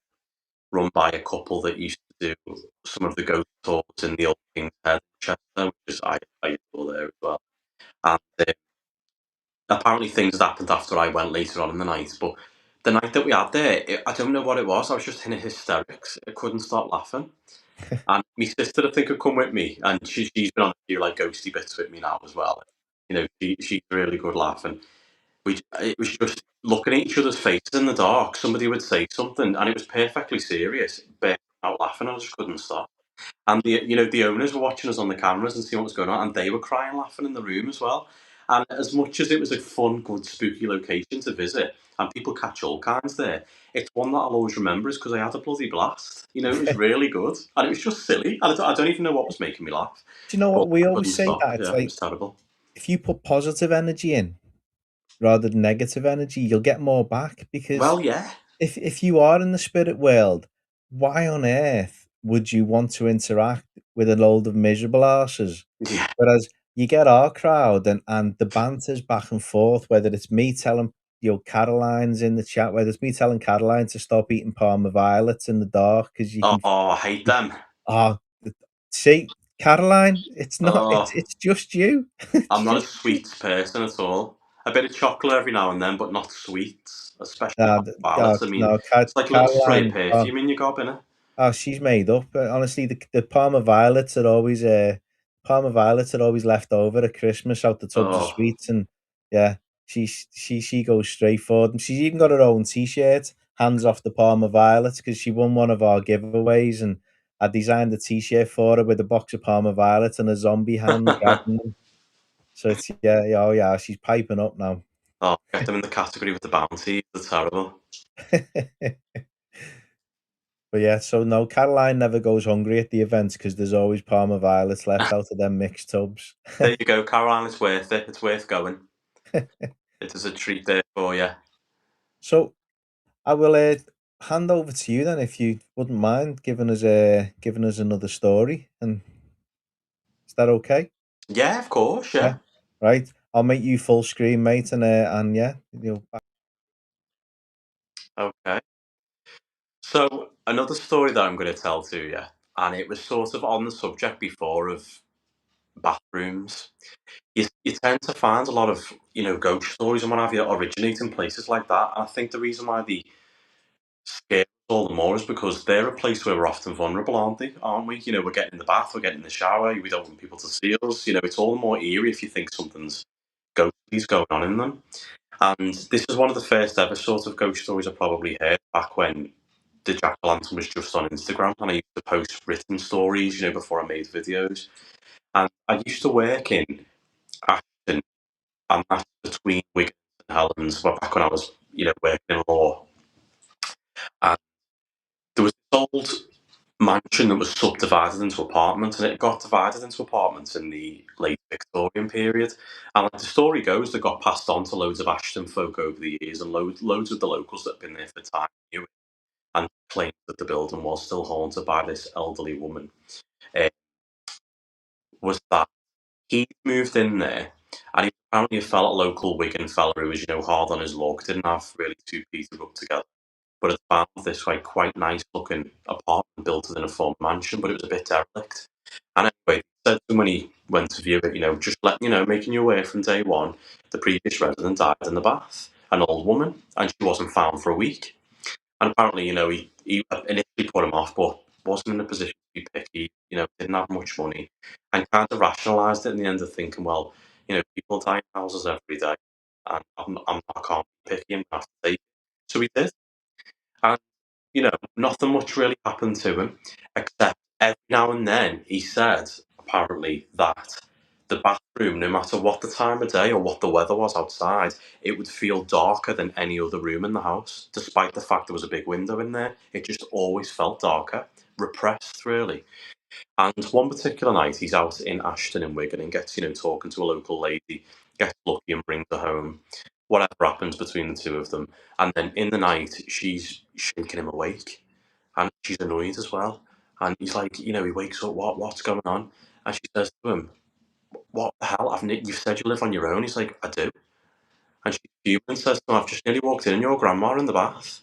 run by a couple that used to do some of the ghost tours in the old King's Head, Chester, which is I used to go there as well. And apparently things had happened after I went later on in the night. But the night that we had there, I don't know what it was. I was just in a hysterics. I couldn't stop laughing. And my sister, I think, had come with me, and she's been on a few like ghosty bits with me now as well. She's really good laughing. It was just looking at each other's faces in the dark. Somebody would say something, and it was perfectly serious, but out laughing. I just couldn't stop. And the owners were watching us on the cameras and seeing what was going on, and they were crying, laughing in the room as well. And as much as it was a fun, good, spooky location to visit, and people catch all kinds there, it's one that I'll always remember is because I had a bloody blast. It was really good, and it was just silly. And I don't even know what was making me laugh, Do you know but what? We I always couldn't say stop. that it's Yeah, it like was terrible. if you put positive energy in rather than negative energy, you'll get more back because Well, yeah, if you are in the spirit world, why on earth would you want to interact with a load of miserable arses? yeah. Whereas you get our crowd and the banter's back and forth, whether it's me telling Caroline's in the chat, whether it's me telling Caroline to stop eating Parma violets in the dark because you Oh, can. I hate them. Ah, see, Caroline, it's not. It's Oh, it's just you. It's I'm not a just you. sweets person at all. A bit of chocolate every now and then, but not sweets, especially Nah, not violets. I mean, no, it's like a little spray of Caroline. perfume in your gob, innit? Oh, she's made up. Honestly, the Parma violets are always left over at Christmas out the tubs of Oh, sweets, and yeah, she goes straight for them. She's even got her own T-shirt, hands off the Parma violets, because she won one of our giveaways, and I designed a T-shirt for her with a box of Parma violets and a zombie hand grabbing them. So it's yeah, oh yeah, she's piping up now. oh, get them in the category with the bounty. That's terrible. But yeah, so no, Caroline never goes hungry at the events because there's always Parma violets left out of them mixed tubs. There you go, Caroline. It's worth it. It's worth going. It is a treat there for you. So I will hand over to you then, if you wouldn't mind giving us another story, and is that okay? Yeah, of course. Yeah, Yeah. right. I'll make you full screen, mate, and yeah, Okay. So another story that I'm going to tell to you, and it was sort of on the subject before of bathrooms. You tend to find a lot of ghost stories and what have you originate in places like that. And I think the reason why they scare us all the more is because they're a place where we're often vulnerable, aren't they? Aren't we? We're getting in the bath, we're getting in the shower. We don't want people to see us. It's all the more eerie if you think something's ghostly's going on in them. And this is one of the first ever sort of ghost stories I probably heard back when the Jack o' Lantern was just on Instagram, and I used to post written stories, before I made videos. And I used to work in Ashton, and that's between Wigan and Helens, well, back when I was, working in law. And there was this old mansion that was subdivided into apartments, and it got divided into apartments in the late Victorian period. And like the story goes, that got passed on to loads of Ashton folk over the years, and loads of the locals that had been there for time knew it and claimed that the building was still haunted by this elderly woman. Uh, was that He moved in there, and he apparently felt a local Wigan fella who was, hard on his luck, didn't have really two peas to rub together. But had found this like quite nice looking apartment built within a full mansion, but it was a bit derelict. And anyway, he said to him when he went to view it, just letting making you aware from day one, the previous resident died in the bath, an old woman, and she wasn't found for a week. And apparently, he initially put him off, but wasn't in a position to be picky, didn't have much money, and kind of rationalised it in the end of thinking, well, people die in houses every day, and I can't be picky and have to take it. So he did. And, nothing much really happened to him, except every now and then he said, apparently, that the bathroom, no matter what the time of day or what the weather was outside, it would feel darker than any other room in the house, despite the fact there was a big window in there. It just always felt darker, repressed, really. And one particular night, he's out in Ashton in Wigan and gets, talking to a local lady, gets lucky and brings her home. Whatever happens between the two of them. And then in the night, she's shaking him awake. And she's annoyed as well. And he's like, he wakes up, what's going on? And she says to him, what the hell? You've said you live on your own. He's like, I do. And she's fuming and says to him, I've just nearly walked in and your grandma in the bath.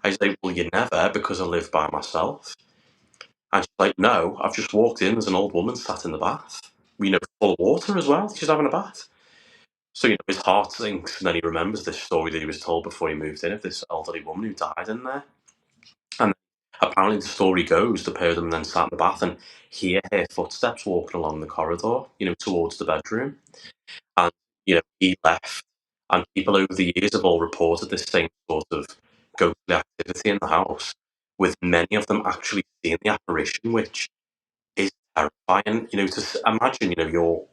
And he's like, well, you never, because I live by myself. And she's like, no, I've just walked in, there's an old woman sat in the bath. Full of water as well. She's having a bath. So, his heart sinks, and then he remembers this story that he was told before he moved in of this elderly woman who died in there. And apparently the story goes, the pair of them then sat in the bath and hear her footsteps walking along the corridor, towards the bedroom. And, he left. And people over the years have all reported this same sort of ghostly activity in the house, with many of them actually seeing the apparition, which is terrifying. Imagine, you're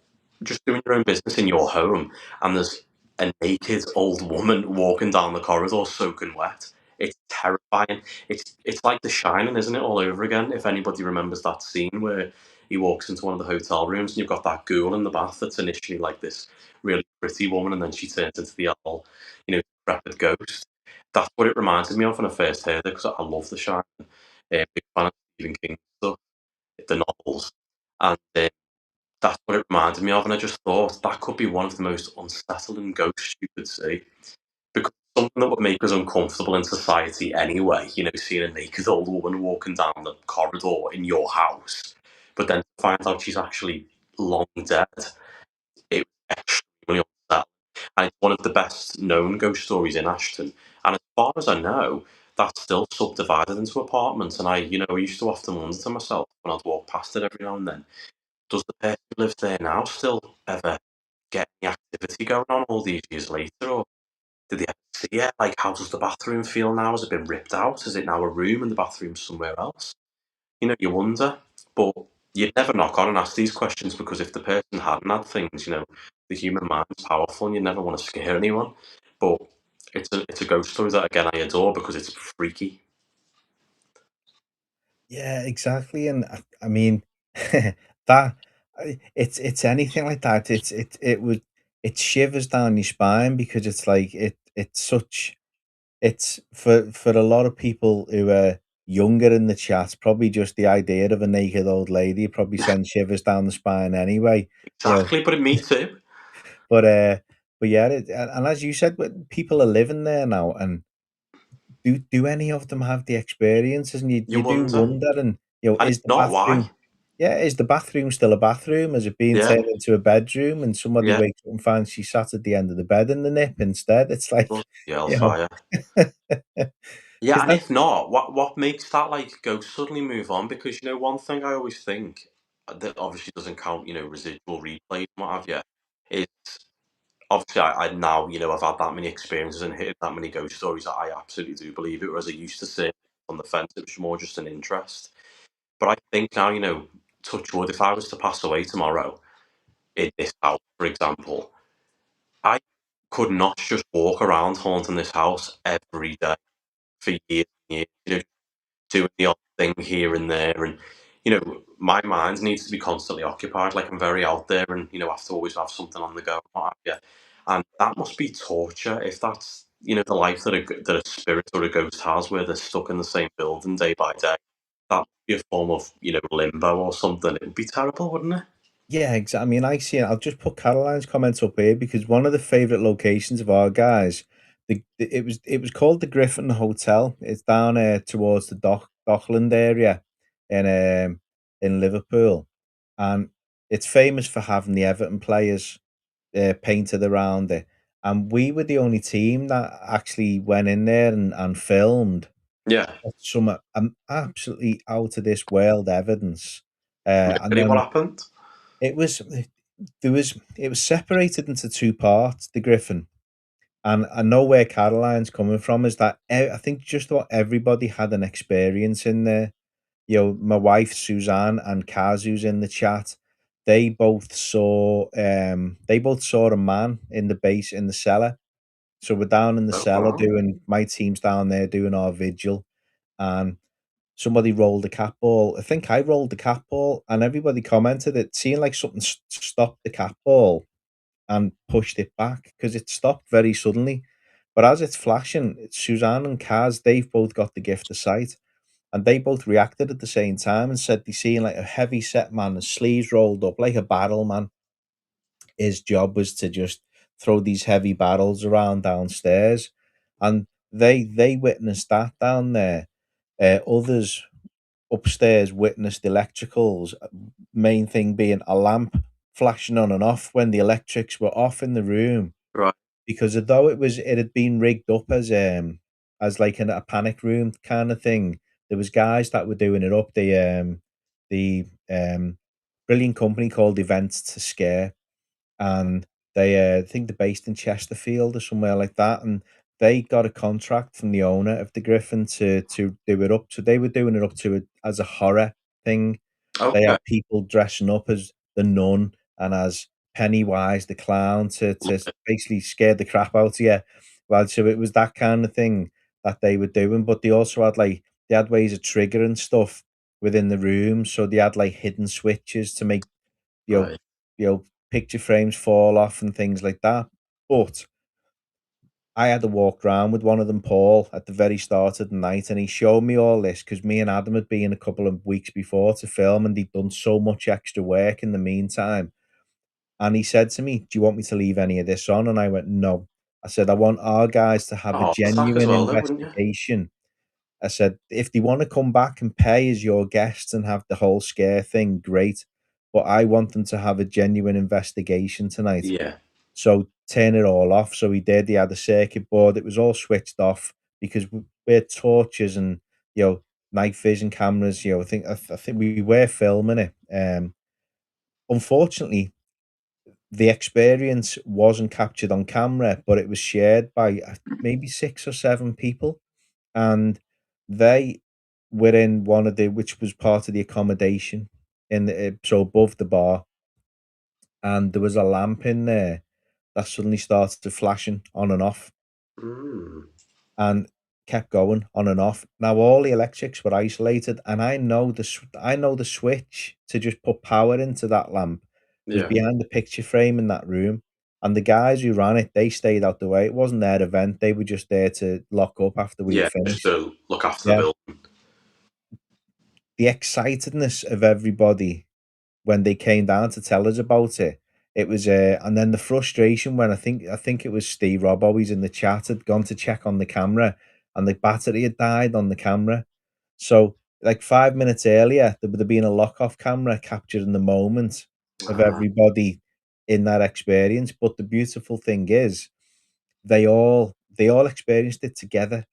just doing your own business in your home, and there's a naked old woman walking down the corridor soaking wet. It's terrifying. It's like The Shining, isn't it, all over again? If anybody remembers that scene where he walks into one of the hotel rooms and you've got that ghoul in the bath that's initially like this really pretty woman, and then she turns into the old, decrepit ghost. That's what it reminded me of when I first heard it, because I love The Shining. Big fan of Stephen King stuff, the novels, and that's what it reminded me of. And I just thought that could be one of the most unsettling ghosts you could see, because it's something that would make us uncomfortable in society anyway. Seeing a naked old woman walking down the corridor in your house, but then to find out she's actually long dead, it was extremely unsettling. And it's one of the best known ghost stories in Ashton. And as far as I know, that's still subdivided into apartments. And I used to often wonder to myself when I'd walk past it every now and then, does the person who lives there now still ever get any activity going on all these years later? Or did they ever see it? Like, how does the bathroom feel now? Has it been ripped out? Is it now a room and the bathroom's somewhere else? You wonder. But you'd never knock on and ask these questions, because if the person hadn't had things, the human mind's powerful and you never want to scare anyone. But it's a ghost story that, again, I adore because it's freaky. Yeah, exactly, and I mean, that it's anything like that. It shivers down your spine, because it's like it's such it's for a lot of people who are younger in the chat, probably just the idea of a naked old lady probably sends shivers down the spine anyway, you know. Exactly, but me too. But but yeah, and as you said, people are living there now, and do any of them have the experiences? And You you do wonder. wonder, and And if is the not, why? bathroom, yeah, is the bathroom still a bathroom? Has it been Yeah, turned into a bedroom, and somebody yeah. wakes up and finds she sat at the end of the bed in the nip instead? It's like, Bloody you know, hellfire. Yeah, because and that, if not, what makes that like go suddenly move on? Because one thing I always think that obviously doesn't count, residual replays and what have you, is obviously I now, I've had that many experiences and heard that many ghost stories that I absolutely do believe it. Whereas I used to sit on the fence, it was more just an interest. But I think now, touch wood, if I was to pass away tomorrow in this house, for example, I could not just walk around haunting this house every day for years and years. Doing the odd thing here and there, and my mind needs to be constantly occupied. Like, I'm very out there, and have to always have something on the go. What have you. And that must be torture if that's the life that a spirit or a ghost has, where they're stuck in the same building day by day. That would be a form of limbo or something. It would be terrible, wouldn't it? Yeah, I mean, I see it. I'll just put Caroline's comment up here because one of the favorite locations of our guys, it was called the Griffin Hotel. It's down towards the Dockland area in in Liverpool, and it's famous for having the Everton players painted around it. And we were the only team that actually went in there and filmed Yeah. some absolutely out of this world evidence. And Really, what then happened? it was it was separated into 2 parts, the Griffin, and I know where Caroline's coming from is that I think just about everybody had an experience in there. You know, my wife Suzanne and Kaz, who's in the chat, they both saw a man in the base in the cellar. So we're down in the Oh, cellar wow. doing my team's down there doing our vigil, and somebody rolled a cat ball. I think I rolled the cat ball, and everybody commented it seemed like something stopped the cat ball and pushed it back because it stopped very suddenly. But as it's flashing, Suzanne and Kaz, they've both got the gift of sight, and they both reacted at the same time and said they seen like a heavy set man, his sleeves rolled up like a barrel man. His job was to just throw these heavy barrels around downstairs, and they witnessed that down there. Others upstairs witnessed electricals, main thing being a lamp flashing on and off when the electrics were off in the room, Right. because although it had been rigged up as like a panic room kind of thing, there was guys that were doing it up. The brilliant company called Events to Scare, and I think they're based in Chesterfield or somewhere like that, and they got a contract from the owner of the Griffin to do it up. So they were doing it up to it as a horror thing. They Okay. had people dressing up as the nun and as Pennywise the clown to basically scare the crap out of you. Well, so it was that kind of thing that they were doing, but they also had they had ways of triggering stuff within the room. So they had like hidden switches to make you know Right. you know picture frames fall off and things like that. But I had to walk around with one of them, Paul, at the very start of the night, and he showed me all this because me and Adam had been a couple of weeks before to film, and he'd done so much extra work in the meantime. And he said to me, "Do you want me to leave any of this on?" And I went, "No." I said, "I want our guys to have a Oh, sack as genuine well, though, wouldn't you? investigation." I said, "If they want to come back and pay as your guests and have the whole scare thing, great. But I want them to have a genuine investigation tonight. Yeah. So turn it all off." So he did. He had a circuit board. It was all switched off because we're torches and night vision cameras. I think we were filming it. Unfortunately, the experience wasn't captured on camera, but it was shared by maybe 6 or 7 people, and they were in one of the which was part of the accommodation in so above the bar, and there was a lamp in there that suddenly started flashing on and off Mm. and kept going on and off. Now all the electrics were isolated, and I know the switch to just put power into that lamp was Yeah. behind the picture frame in that room, and the guys who ran it, they stayed out the way. It wasn't their event. They were just there to lock up after we'd Yeah, just finished. to look after the Yeah. building. The excitedness of everybody when they came down to tell us about it, it was, and then the frustration when I think it was Steve Robbo, he's in the chat, had gone to check on the camera, and the battery had died on the camera. So, like 5 minutes earlier, there would have been a lock-off camera capturing the moment of Ah, everybody in that experience, but the beautiful thing is they all experienced it together.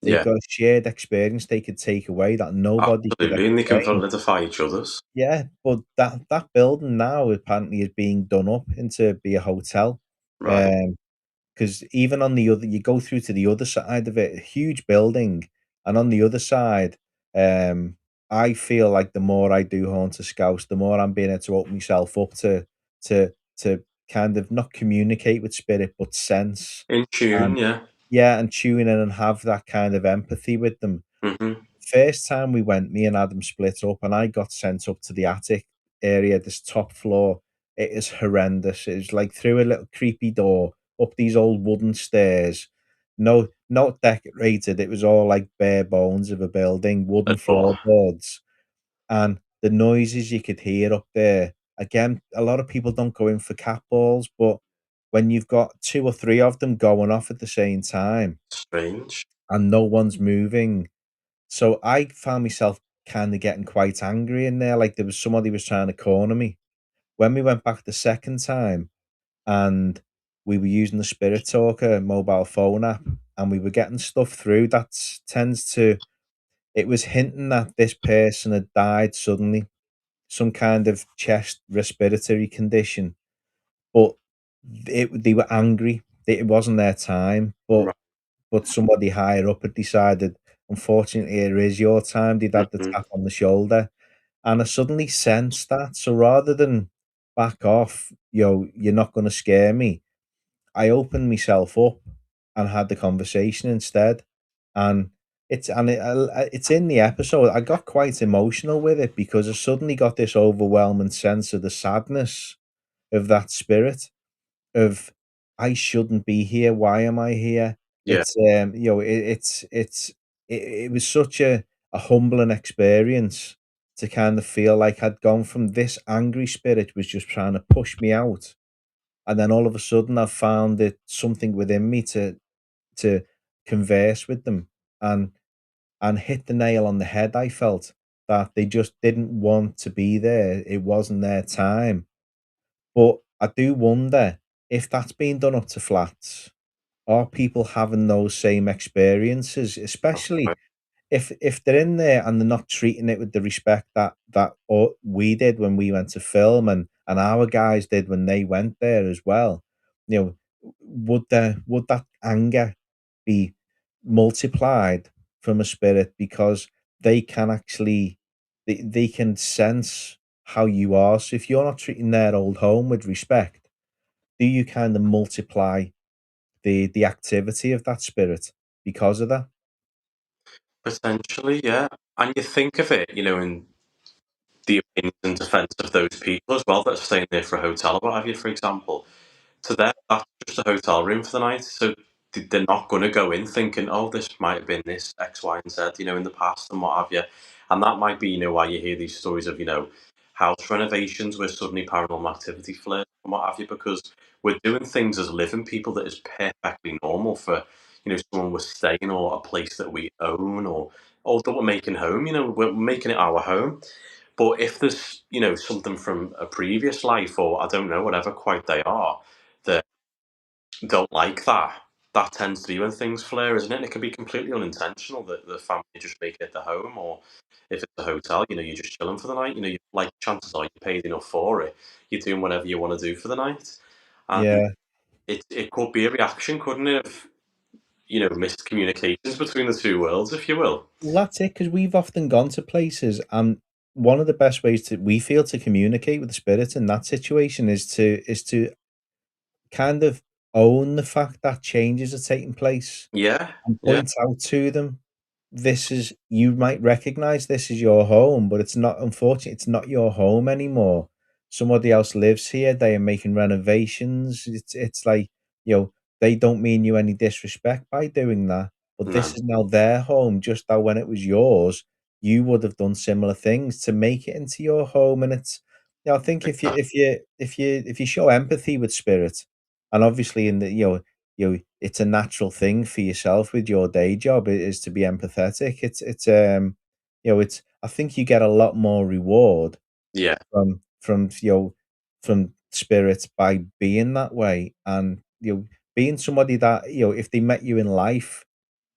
They've yeah, got a shared experience they could take away that nobody could absolutely, and they can explain. validify each other's. Yeah, but that building now apparently is being done up into be a hotel. Right. Because even on the other you go through to the other side of it, a huge building, and on the other side, um, I feel like the more I do Haunter Scouse, the more I'm being able to open myself up to kind of not communicate with spirit, but sense, In tune, and yeah. yeah, and tune in and have that kind of empathy with them. Mhm. First time we went, me and Adam split up, and I got sent up to the attic area, this top floor. It is horrendous. It was like through a little creepy door, up these old wooden stairs. No, not decorated. It was all like bare bones of a building, wooden Oh, floorboards, and the noises you could hear up there. again, a lot of people don't go in for cat balls, but when you've got 2 or 3 of them going off at the same time Strange. and no one's moving, so I found myself kinda getting quite angry in there, like there was somebody was trying to corner me. When we went back the second time and we were using the Spirit Talker mobile phone app, and we were getting stuff through that tends to, it was hinting that this person had died suddenly, some kind of chest respiratory condition, but they were angry. It wasn't their time, Right. but somebody higher up had decided, "Unfortunately, it is your time." They'd had the Mhm. tap on the shoulder, and I suddenly sensed that. So rather than back off, "You're not gonna scare me," I opened myself up and had the conversation instead, and it's in the episode. I got quite emotional with it because I suddenly got this overwhelming sense of the sadness of that spirit of, "I shouldn't be here. Why am I here?" Yeah. It was such a humbling experience to kind of feel like I'd gone from this angry spirit was just trying to push me out, and then all of a sudden I've found it something within me to converse with them and hit the nail on the head. I felt that they just didn't want to be there. It wasn't their time. But I do wonder if that's being done up to flats, are people having those same experiences, especially Right. if they're in there and they're not treating it with the respect that we did when we went to film and our guys did when they went there as well. You know, would that anger be multiplied from a spirit because they can actually they can sense how you are. So if you're not treating their old home with respect, do you kind of multiply the activity of that spirit because of that? Potentially, yeah. And you think of it, in the opinions and defence of those people as well that are staying there for a hotel or what have you, for example. To them, that's just a hotel room for the night. So they're not going to go in thinking, oh, this might have been this X, Y, and Z, in the past and what have you. And that might be, why you hear these stories of, house renovations where suddenly paranormal activity flares and what have you, because we're doing things as living people that is perfectly normal for, someone we're staying or a place that we own or that we're making home. We're making it our home. But if there's, something from a previous life or I don't know, whatever quite they are, that don't like that, that tends to be when things flare, isn't it? And it can be completely unintentional that the family just make it the home, or if it's a hotel, you're just chilling for the night. Like chances are you paid enough for it. You're doing whatever you want to do for the night, and Yeah. it could be a reaction, couldn't it? Of miscommunications between the two worlds, if you will. Well, that's it, because 'cause we've often gone to places, and one of the best ways to we feel to communicate with the spirit in that situation is to kind of own the fact that changes are taking place. Yeah, And yeah, point out to them, this is you might recognize this as your home, but it's not, unfortunately, it's not your home anymore. Somebody else lives here, they are making renovations. It's like, you know, they don't mean you any disrespect by doing that, but this no, is now their home, just how when it was yours, you would have done similar things to make it into your home. And it's, I think if you show empathy with spirit, and obviously in the it's a natural thing for yourself with your day job is to be empathetic. It's I think you get a lot more reward yeah, from spirits by being that way, and being somebody that if they met you in life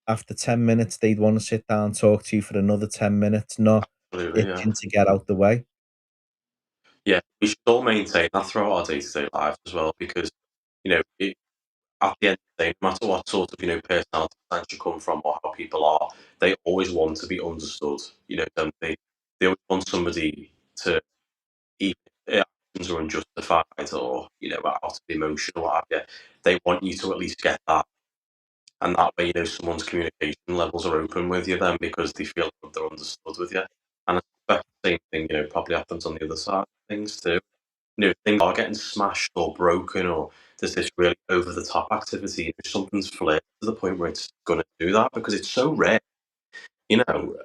after 10 minutes they'd want to sit down and talk to you for another 10 minutes, not absolutely, yeah, itching to get out the way. yeah. We should all maintain that throughout our day-to-day lives as well, because at the end of the day, no matter what sort of personality stance you come from or how people are, they always want to be understood. Don't they? They always want somebody to, even if their actions are unjustified or out of emotion or what have you. They want you to at least get that, and that way, someone's communication levels are open with you then because they feel that they're understood with you. And I suspect the same thing, probably happens on the other side of things too. Things are getting smashed or broken, or there's this really over the top activity. If something's flared to the point where it's going to do that because it's so rare, you know,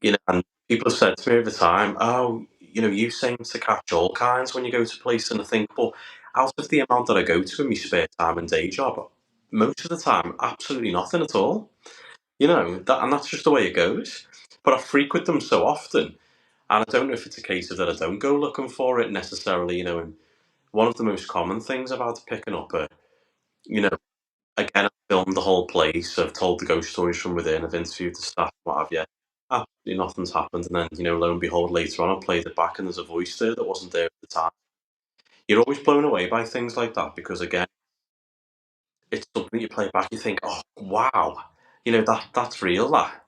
and people have said to me over time, "Oh, you seem to catch all kinds when you go to places, and I think, well, out of the amount that I go to in my spare time and day job, most of the time, absolutely nothing at all. And that's just the way it goes. But I frequent them so often, and I don't know if it's a case of that I don't go looking for it necessarily. And one of the most common things about picking up you know, again, I've filmed the whole place. I've told the ghost stories from within. I've interviewed the staff, what have you. Absolutely nothing's happened, and then lo and behold, later on, I played it back, and there's a voice there that wasn't there at the time. You're always blown away by things like that because, again, it's something you play back. You think, "Oh, wow, that's real." That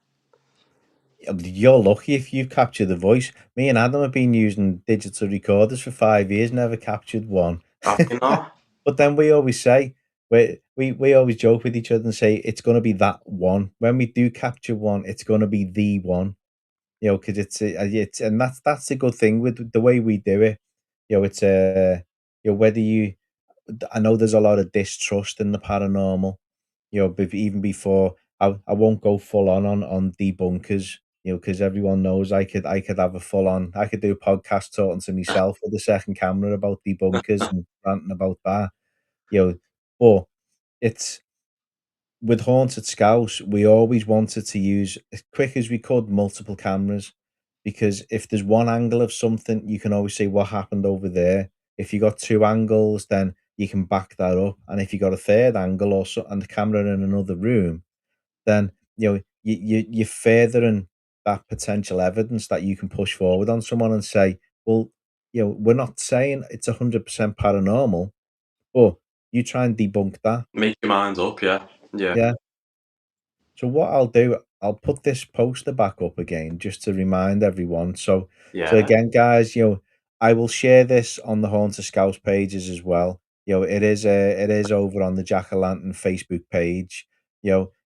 You're lucky if you've captured the voice. Me and Adam have been using digital recorders for 5 years, never captured one. have you not? But then we always say we always joke with each other and say it's gonna be that one. When we do capture one, it's gonna be the one, because it's and that's the good thing with the way we do it. It's, whether you I know there's a lot of distrust in the paranormal, even before I won't go full on debunkers, because everyone knows I could have a full on I could do a podcast talking to myself with a second camera about debunkers and ranting about that, you know, but it's with Haunted Scouse, we always wanted to use as quick as we could multiple cameras because if there's one angle of something, you can always say what happened over there. If you got two angles, then you can back that up. And if you got a third angle or so, and the camera in another room, then you're furthering that potential evidence that you can push forward on someone and say, well, we're not saying it's 100% paranormal, but you try and debunk that. Make your mind up, yeah, yeah, Yeah. So what I'll do, I'll put this poster back up again just to remind everyone. So yeah. again, guys, I will share this on the Haunter Scouts pages as well. It is over on the Jack o' Lantern Facebook page.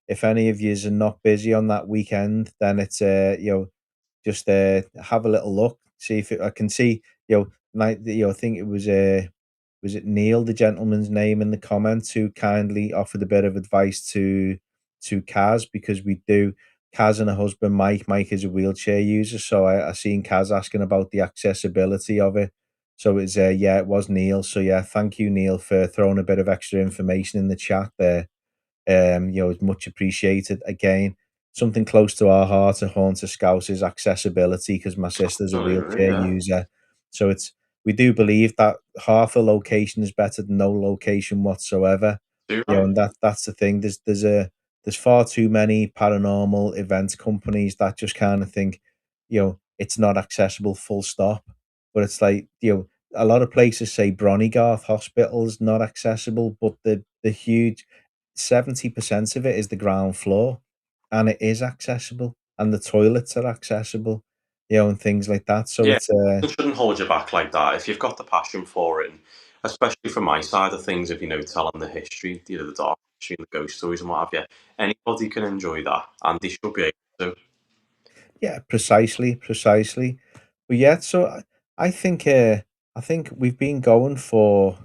If any of yous are not busy on that weekend, then it's just have a little look, see if I can see, I think it was it Neil, the gentleman's name in the comments, who kindly offered a bit of advice to Kaz because we do. Kaz and her husband Mike. Mike is a wheelchair user, so I seen Kaz asking about the accessibility of it. So it's yeah, it was Neil. So yeah, thank you, Neil, for throwing a bit of extra information in the chat there. It's much appreciated. Again, something close to our heart at Haunter Scouse is accessibility because my sister's a Absolutely, wheelchair yeah. user. So we do believe that half a location is better than no location whatsoever. Too right. And that's the thing. There's far too many paranormal events companies that just kind of think, it's not accessible, full stop. But it's like, a lot of places say Bronigarth Hospital's not accessible, but the huge 70% of it is the ground floor, and it is accessible, and the toilets are accessible, and things like that. So Yeah, it's it shouldn't hold you back like that. If you've got the passion for it, and especially from my side of things, if telling the history, the dark history and the ghost stories and what have you, anybody can enjoy that, and they should be able to. yeah, precisely. But yeah, so I think we've been going for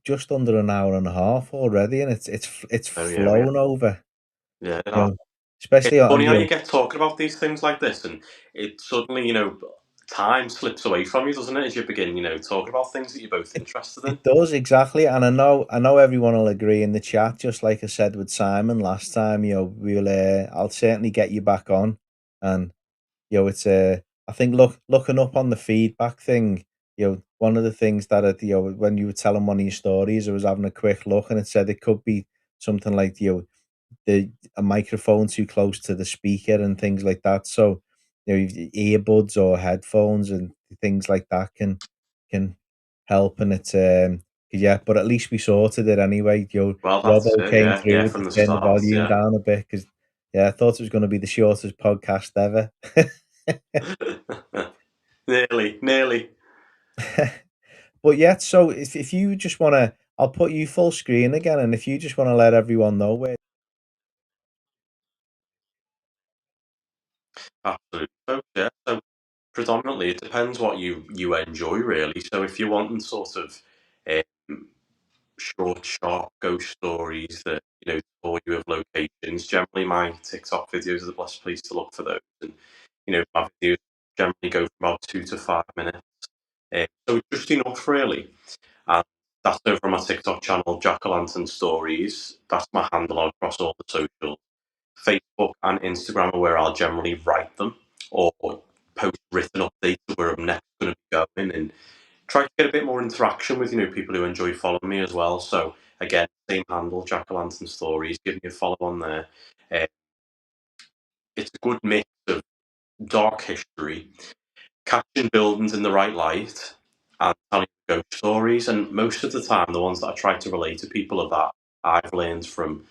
just under an hour and a half already, and it's Oh yeah, yeah, flown over, yeah. you know, especially It's on funny how you get talking about these things like this, and it suddenly, time slips away from you, doesn't it? As you begin, talking about things that you're both It interested in. it does, exactly, and I know everyone will agree in the chat, just like I said with Simon last time, I'll certainly get you back on, and, it's, I think looking up on the feedback thing, one of the things that when you were telling one of your stories, I was having a quick look, and it said it could be something like, the a microphone too close to the speaker and things like that, so, earbuds or headphones and things like that can help, and yeah, but at least we sorted it anyway. Well, that's Robbo it. came Yeah, through yeah, with the from the turn the start. volume Yeah. down a bit because yeah, I thought it was gonna be the shortest podcast ever. Nearly, nearly. But yeah, so if you just wanna I'll put you full screen again, and if you just wanna let everyone know where. Absolutely. So, yeah. So predominantly, it depends what you enjoy, really. So if you're wanting sort of um, short, sharp ghost stories that tour you of locations, generally my TikTok videos are the best place to look for those. And my videos generally go for about 2 to 5 minutes. So just enough, really. And that's over on my TikTok channel, Jack O' Lantern Stories. That's my handle across all the socials. Facebook and Instagram are where I'll generally write them or post written updates of where I'm next going to be going, and try to get a bit more interaction with people who enjoy following me as well. So again, same handle, Jack O' Lantern Stories. Give me a follow on there. Uh, it's a good mix of dark history, catching buildings in the right light, and telling ghost stories. And most of the time, the ones that I try to relate to people are that I've learned from,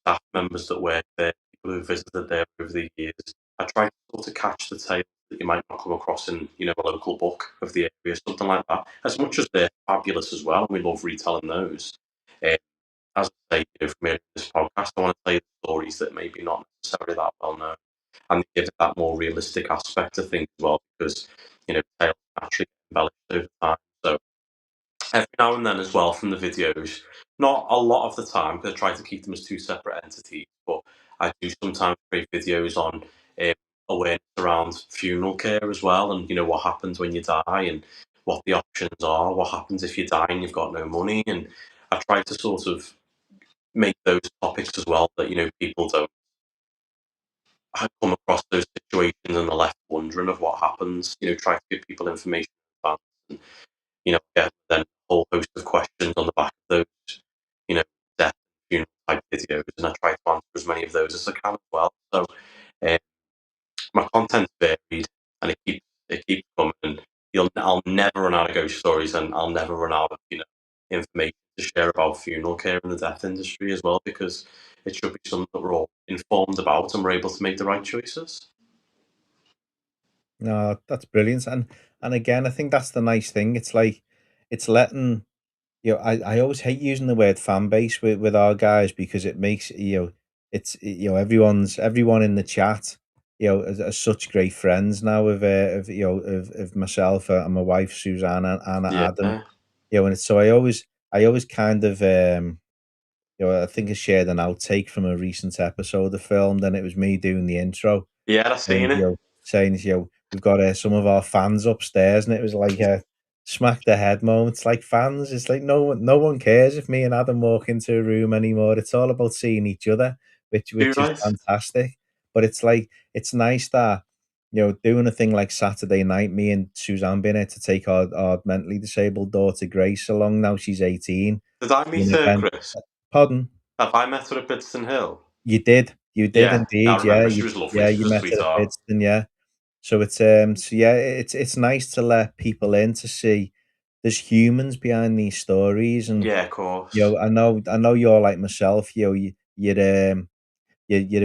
staff members that work there, people who visited there over the years. I try to sort of catch the tales that you might not come across in, a local book of the area, something like that. As much as they're fabulous as well, and we love retelling those. Uh, as I say, from here in this podcast, I want to tell you stories that maybe not necessarily that well known, and give it that more realistic aspect of things as well, because tales naturally get embellished over time. So every now and then as well from the videos, not a lot of the time because I try to keep them as two separate entities, but I do sometimes create videos on um, awareness around funeral care as well, and what happens when you die, and what the options are, what happens if you die and you've got no money, and I try to sort of make those topics as well that people don't come across those situations and are left wondering of what happens. Try to give people information in advance, and get then a whole host of questions on the back of those, death and funeral type videos, and I try to answer as many of those as I can as well. So um, my content's varied, and it keeps coming. And I'll never run out of ghost stories, and I'll never run out of information to share about funeral care in the death industry as well, because it should be something that we're all informed about and we're able to make the right choices. No, that's brilliant, and again, I think that's the nice thing. It's like it's letting I always hate using the word fan base with our guys because it makes it's everyone in the chat are such great friends now of myself and my wife Susanna and Yeah, Adam, and it's so I always kind of I think I shared an outtake from a recent episode of filmed, and it was me doing the intro, yeah, I've and seen it. saying, we've got some of our fans upstairs, and it was like a smack the head moment. It's like fans. It's like no one cares if me and Adam walk into a room anymore. It's all about seeing each other, which Too which is right. fantastic. But it's like it's nice that doing a thing like Saturday night, me and Suzanne being able to take our mentally disabled daughter Grace along now. She's 18 Did I to meet an her, event. Chris? Pardon? Have I met her at Bidston Hill? You did Yeah, I indeed. Yeah, remember. She was lovely. yeah, She you was a met her at sweetheart. Bidston. Yeah. So yeah, it's nice to let people in to see there's humans behind these stories, and Yeah, of course. I know you're like myself. You're a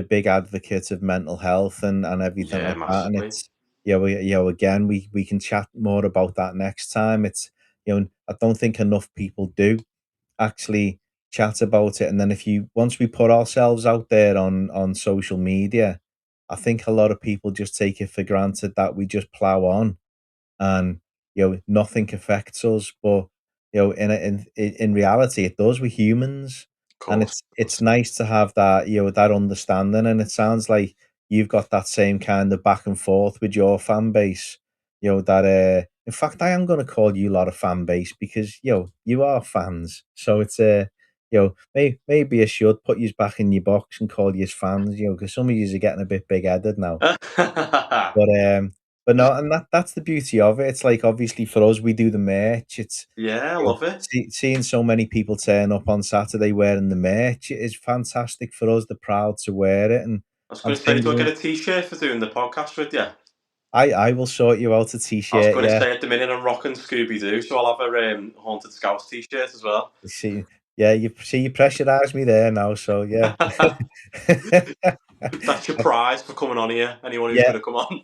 big advocate of mental health and everything Yeah, like that, and massively. it's again we can chat more about that next time. It's I don't think enough people do actually chat about it, and then if you once we put ourselves out there on social media, I think a lot of people just take it for granted that we just plow on and nothing affects us, but in reality it does. We're humans, Of and course. it's nice to have that that understanding, and it sounds like you've got that same kind of back and forth with your fan base. That in fact I am going to call you a lot of fan base because you are fans, so it's maybe I should put you back in your box and call you fans, because some of you are getting a bit big headed now. But, but no, and that's the beauty of it. It's like, obviously, for us, we do the merch. It's, Yeah, I love it. seeing so many people turn up on Saturday wearing the merch is fantastic for us. They're proud to wear it, and I was I'm going to say, do I get thinking a T-shirt for doing the podcast with you? I will sort you out a I was T-shirt, going to yeah. say at the minute I'm rocking Scooby Doo, so I'll have a Haunted Scouse T-shirt as well. You see yeah, you pressurised me there now, so yeah. That's your prize for coming on here. Anyone who's Yeah, going to come on.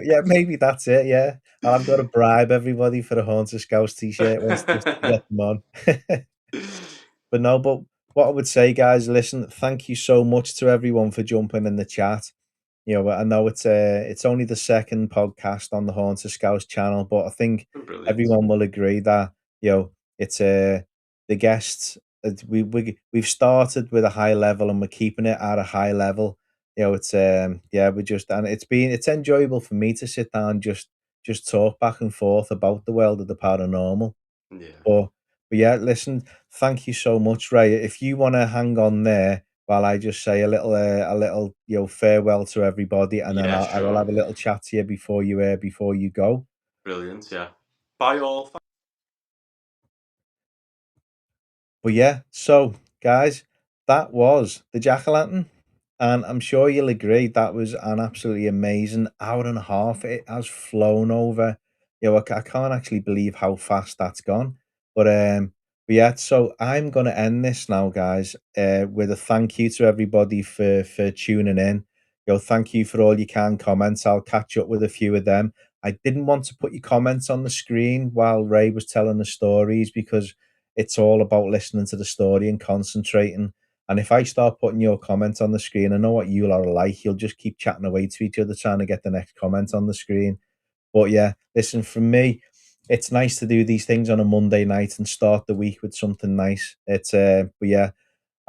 yeah, maybe that's it, yeah. I've got to bribe everybody for a Haunted Scouse T-shirt once just to get them on. But no, but what I would say, guys, listen, thank you so much to everyone for jumping in the chat. I know it's only the second podcast on the Haunted Scouts channel, but I think Brilliant. everyone will agree that it's the guests. We've started with a high level and we're keeping it at a high level. It's yeah, we just and it's enjoyable for me to sit down just talk back and forth about the world of the paranormal. Yeah. But yeah, listen, thank you so much, Ray. If you want to hang on there while I just say a little farewell to everybody, and then Yeah, I will sure. have a little chat to you before you go. Brilliant. Yeah. Bye all. But yeah, so guys, that was the jack-o'-lantern, and I'm sure you'll agree that was an absolutely amazing hour and a half. It has flown over. I can't actually believe how fast that's gone. But yeah, so I'm gonna end this now, guys, with a thank you to everybody for tuning in. Thank you for all your kind comments. I'll catch up with a few of them. I didn't want to put your comments on the screen while Ray was telling the stories because it's all about listening to the story and concentrating. And if I start putting your comments on the screen, I know what you lot are like. You'll just keep chatting away to each other, trying to get the next comment on the screen. But yeah, listen, from me, it's nice to do these things on a Monday night and start the week with something nice. But yeah,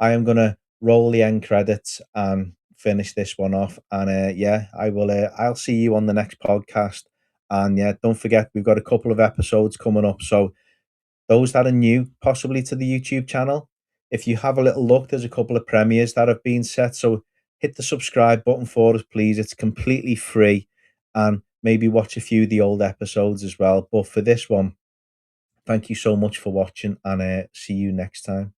I am gonna roll the end credits and finish this one off. And yeah, I will. I'll see you on the next podcast. And yeah, don't forget we've got a couple of episodes coming up. So those that are new, possibly to the YouTube channel, if you have a little look, there's a couple of premieres that have been set. So hit the subscribe button for us, please. It's completely free. And maybe watch a few of the old episodes as well. But for this one, thank you so much for watching and see you next time.